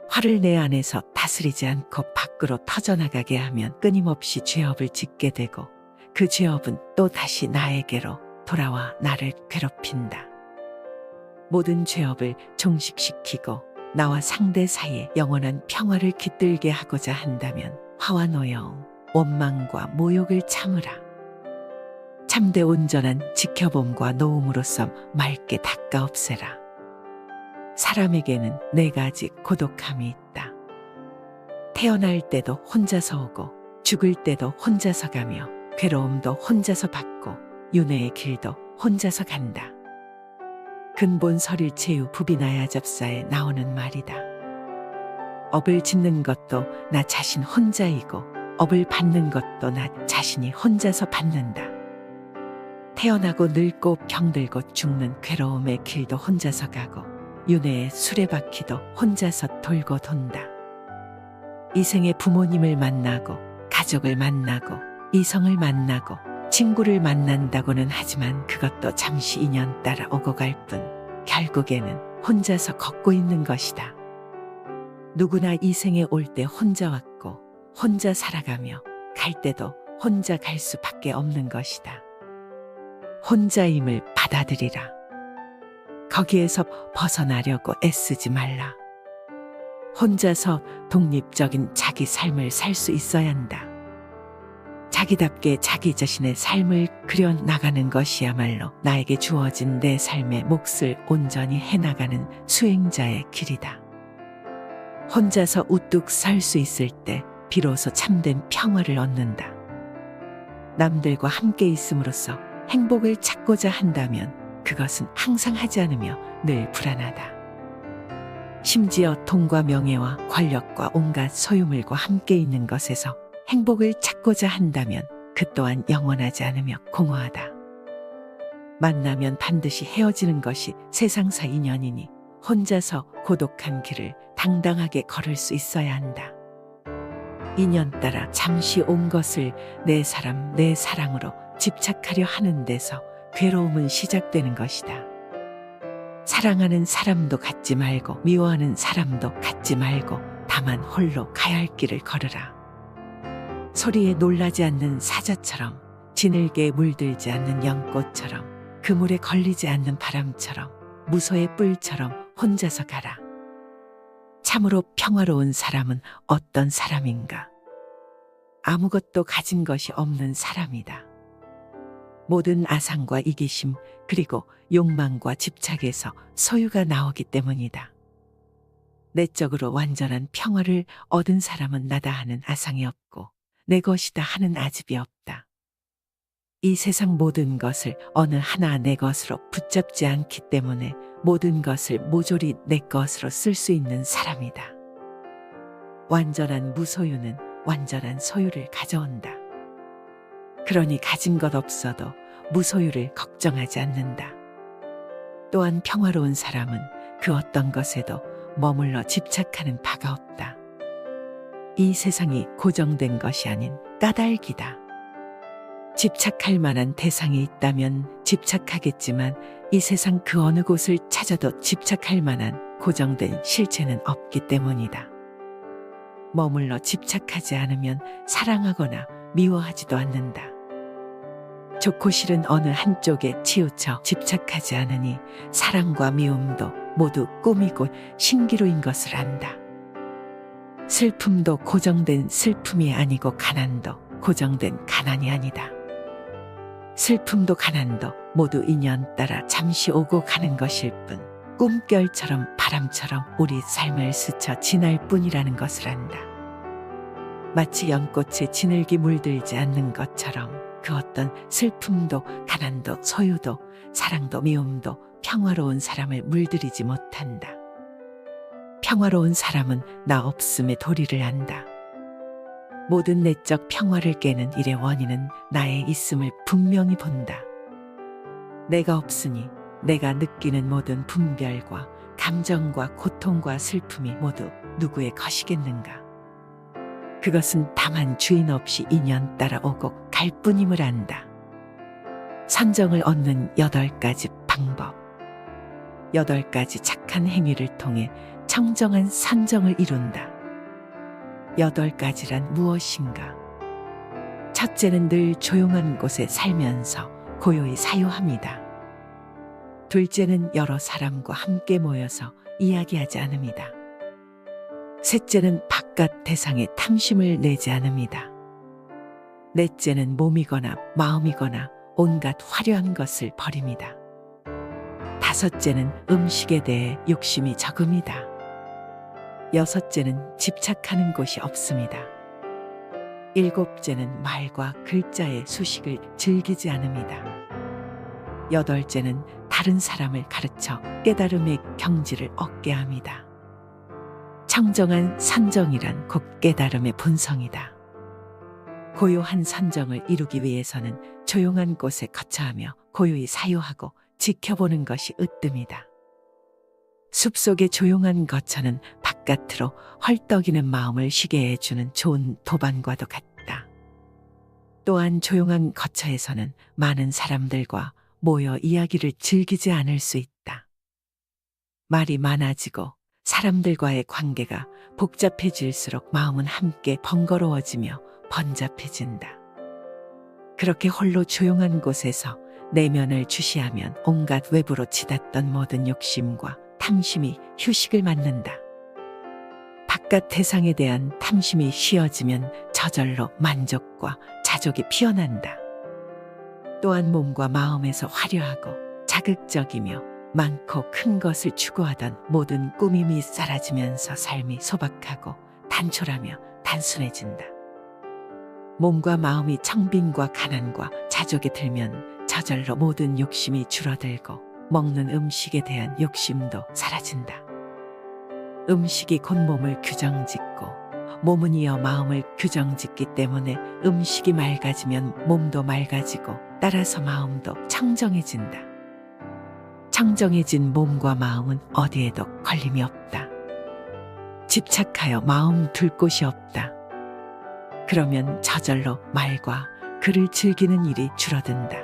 화를 내 안에서 다스리지 않고 밖으로 터져나가게 하면 끊임없이 죄업을 짓게 되고 그 죄업은 또 다시 나에게로 돌아와 나를 괴롭힌다. 모든 죄업을 종식시키고 나와 상대 사이에 영원한 평화를 깃들게 하고자 한다면 화와 노여움, 원망과 모욕을 참으라. 참되 온전한 지켜봄과 노움으로써 맑게 닦아 없애라. 사람에게는 네 가지 고독함이 있다. 태어날 때도 혼자서 오고 죽을 때도 혼자서 가며 괴로움도 혼자서 받고 윤회의 길도 혼자서 간다. 근본 설일체유 부비나야 접사에 나오는 말이다. 업을 짓는 것도 나 자신 혼자이고 업을 받는 것도 나 자신이 혼자서 받는다. 태어나고 늙고 병들고 죽는 괴로움의 길도 혼자서 가고 윤회의 수레바퀴도 혼자서 돌고 돈다. 이 생에 부모님을 만나고 가족을 만나고 이성을 만나고 친구를 만난다고는 하지만 그것도 잠시 인연 따라 오고 갈 뿐 결국에는 혼자서 걷고 있는 것이다. 누구나 이 생에 올 때 혼자 왔고 혼자 살아가며 갈 때도 혼자 갈 수밖에 없는 것이다. 혼자임을 받아들이라. 거기에서 벗어나려고 애쓰지 말라. 혼자서 독립적인 자기 삶을 살 수 있어야 한다. 자기답게 자기 자신의 삶을 그려나가는 것이야말로 나에게 주어진 내 삶의 몫을 온전히 해나가는 수행자의 길이다. 혼자서 우뚝 설 수 있을 때 비로소 참된 평화를 얻는다. 남들과 함께 있음으로써 행복을 찾고자 한다면 그것은 항상 하지 않으며 늘 불안하다. 심지어 돈과 명예와 권력과 온갖 소유물과 함께 있는 것에서 행복을 찾고자 한다면 그 또한 영원하지 않으며 공허하다. 만나면 반드시 헤어지는 것이 세상사 인연이니 혼자서 고독한 길을 당당하게 걸을 수 있어야 한다. 인연 따라 잠시 온 것을 내 사람, 내 사랑으로 집착하려 하는 데서 괴로움은 시작되는 것이다. 사랑하는 사람도 갖지 말고 미워하는 사람도 갖지 말고 다만 홀로 가야 할 길을 걸으라. 소리에 놀라지 않는 사자처럼 지늘개에 물들지 않는 연꽃처럼 그물에 걸리지 않는 바람처럼 무소의 뿔처럼 혼자서 가라. 참으로 평화로운 사람은 어떤 사람인가? 아무것도 가진 것이 없는 사람이다. 모든 아상과 이기심 그리고 욕망과 집착에서 소유가 나오기 때문이다. 내적으로 완전한 평화를 얻은 사람은 나다 하는 아상이 없고 내 것이다 하는 아집이 없다. 이 세상 모든 것을 어느 하나 내 것으로 붙잡지 않기 때문에 모든 것을 모조리 내 것으로 쓸 수 있는 사람이다. 완전한 무소유는 완전한 소유를 가져온다. 그러니 가진 것 없어도 무소유를 걱정하지 않는다. 또한 평화로운 사람은 그 어떤 것에도 머물러 집착하는 바가 없다. 이 세상이 고정된 것이 아닌 까닭이다. 집착할 만한 대상이 있다면 집착하겠지만 이 세상 그 어느 곳을 찾아도 집착할 만한 고정된 실체는 없기 때문이다. 머물러 집착하지 않으면 사랑하거나 미워하지도 않는다. 좋고 싫은 어느 한쪽에 치우쳐 집착하지 않으니 사랑과 미움도 모두 꿈이고 신기루인 것을 안다. 슬픔도 고정된 슬픔이 아니고 가난도 고정된 가난이 아니다. 슬픔도 가난도 모두 인연 따라 잠시 오고 가는 것일 뿐 꿈결처럼 바람처럼 우리 삶을 스쳐 지날 뿐이라는 것을 안다. 마치 연꽃에 지늘기 물들지 않는 것처럼 그 어떤 슬픔도 가난도 소유도 사랑도 미움도 평화로운 사람을 물들이지 못한다. 평화로운 사람은 나 없음의 도리를 안다. 모든 내적 평화를 깨는 일의 원인은 나의 있음을 분명히 본다. 내가 없으니 내가 느끼는 모든 분별과 감정과 고통과 슬픔이 모두 누구의 것이겠는가? 그것은 다만 주인 없이 인연 따라 오고 갈 뿐임을 안다. 선정을 얻는 8가지 방법. 8가지 착한 행위를 통해 청정한 선정을 이룬다. 8가지란 무엇인가? 첫째는 늘 조용한 곳에 살면서 고요히 사유합니다. 둘째는 여러 사람과 함께 모여서 이야기하지 않습니다. 셋째는 바깥 대상에 탐심을 내지 않습니다. 넷째는 몸이거나 마음이거나 온갖 화려한 것을 버립니다. 다섯째는 음식에 대해 욕심이 적음이다. 여섯째는 집착하는 곳이 없습니다. 일곱째는 말과 글자의 수식을 즐기지 않습니다. 여덟째는 다른 사람을 가르쳐 깨달음의 경지를 얻게 합니다. 청정한 산정이란 곧 깨달음의 본성이다. 고요한 산정을 이루기 위해서는 조용한 곳에 거처하며 고요히 사유하고 지켜보는 것이 으뜸이다. 숲속의 조용한 거처는 바깥으로 헐떡이는 마음을 쉬게 해주는 좋은 도반과도 같다. 또한 조용한 거처에서는 많은 사람들과 모여 이야기를 즐기지 않을 수 있다. 말이 많아지고 사람들과의 관계가 복잡해질수록 마음은 함께 번거로워지며 번잡해진다. 그렇게 홀로 조용한 곳에서 내면을 주시하면 온갖 외부로 치닫던 모든 욕심과 탐심이 휴식을 맞는다. 바깥 대상에 대한 탐심이 쉬어지면 저절로 만족과 자족이 피어난다. 또한 몸과 마음에서 화려하고 자극적이며 많고 큰 것을 추구하던 모든 꾸밈이 사라지면서 삶이 소박하고 단촐하며 단순해진다. 몸과 마음이 청빈과 가난과 자족에 들면 저절로 모든 욕심이 줄어들고 먹는 음식에 대한 욕심도 사라진다. 음식이 곧 몸을 규정짓고 몸은 이어 마음을 규정짓기 때문에 음식이 맑아지면 몸도 맑아지고 따라서 마음도 청정해진다. 청정해진 몸과 마음은 어디에도 걸림이 없다. 집착하여 마음 둘 곳이 없다. 그러면 저절로 말과 글을 즐기는 일이 줄어든다.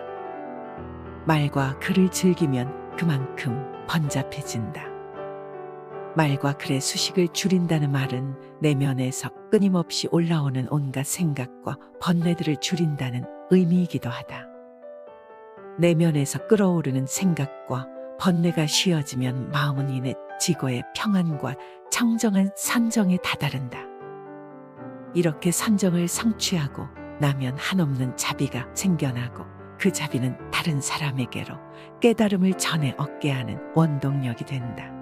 말과 글을 즐기면 그만큼 번잡해진다. 말과 글의 수식을 줄인다는 말은 내면에서 끊임없이 올라오는 온갖 생각과 번뇌들을 줄인다는 의미이기도 하다. 내면에서 끓어오르는 생각과 번뇌가 쉬어지면 마음은 이내 지고의 평안과 청정한 산정에 다다른다. 이렇게 산정을 성취하고 나면 한없는 자비가 생겨나고 그 자비는 다른 사람에게로 깨달음을 전해 얻게 하는 원동력이 된다.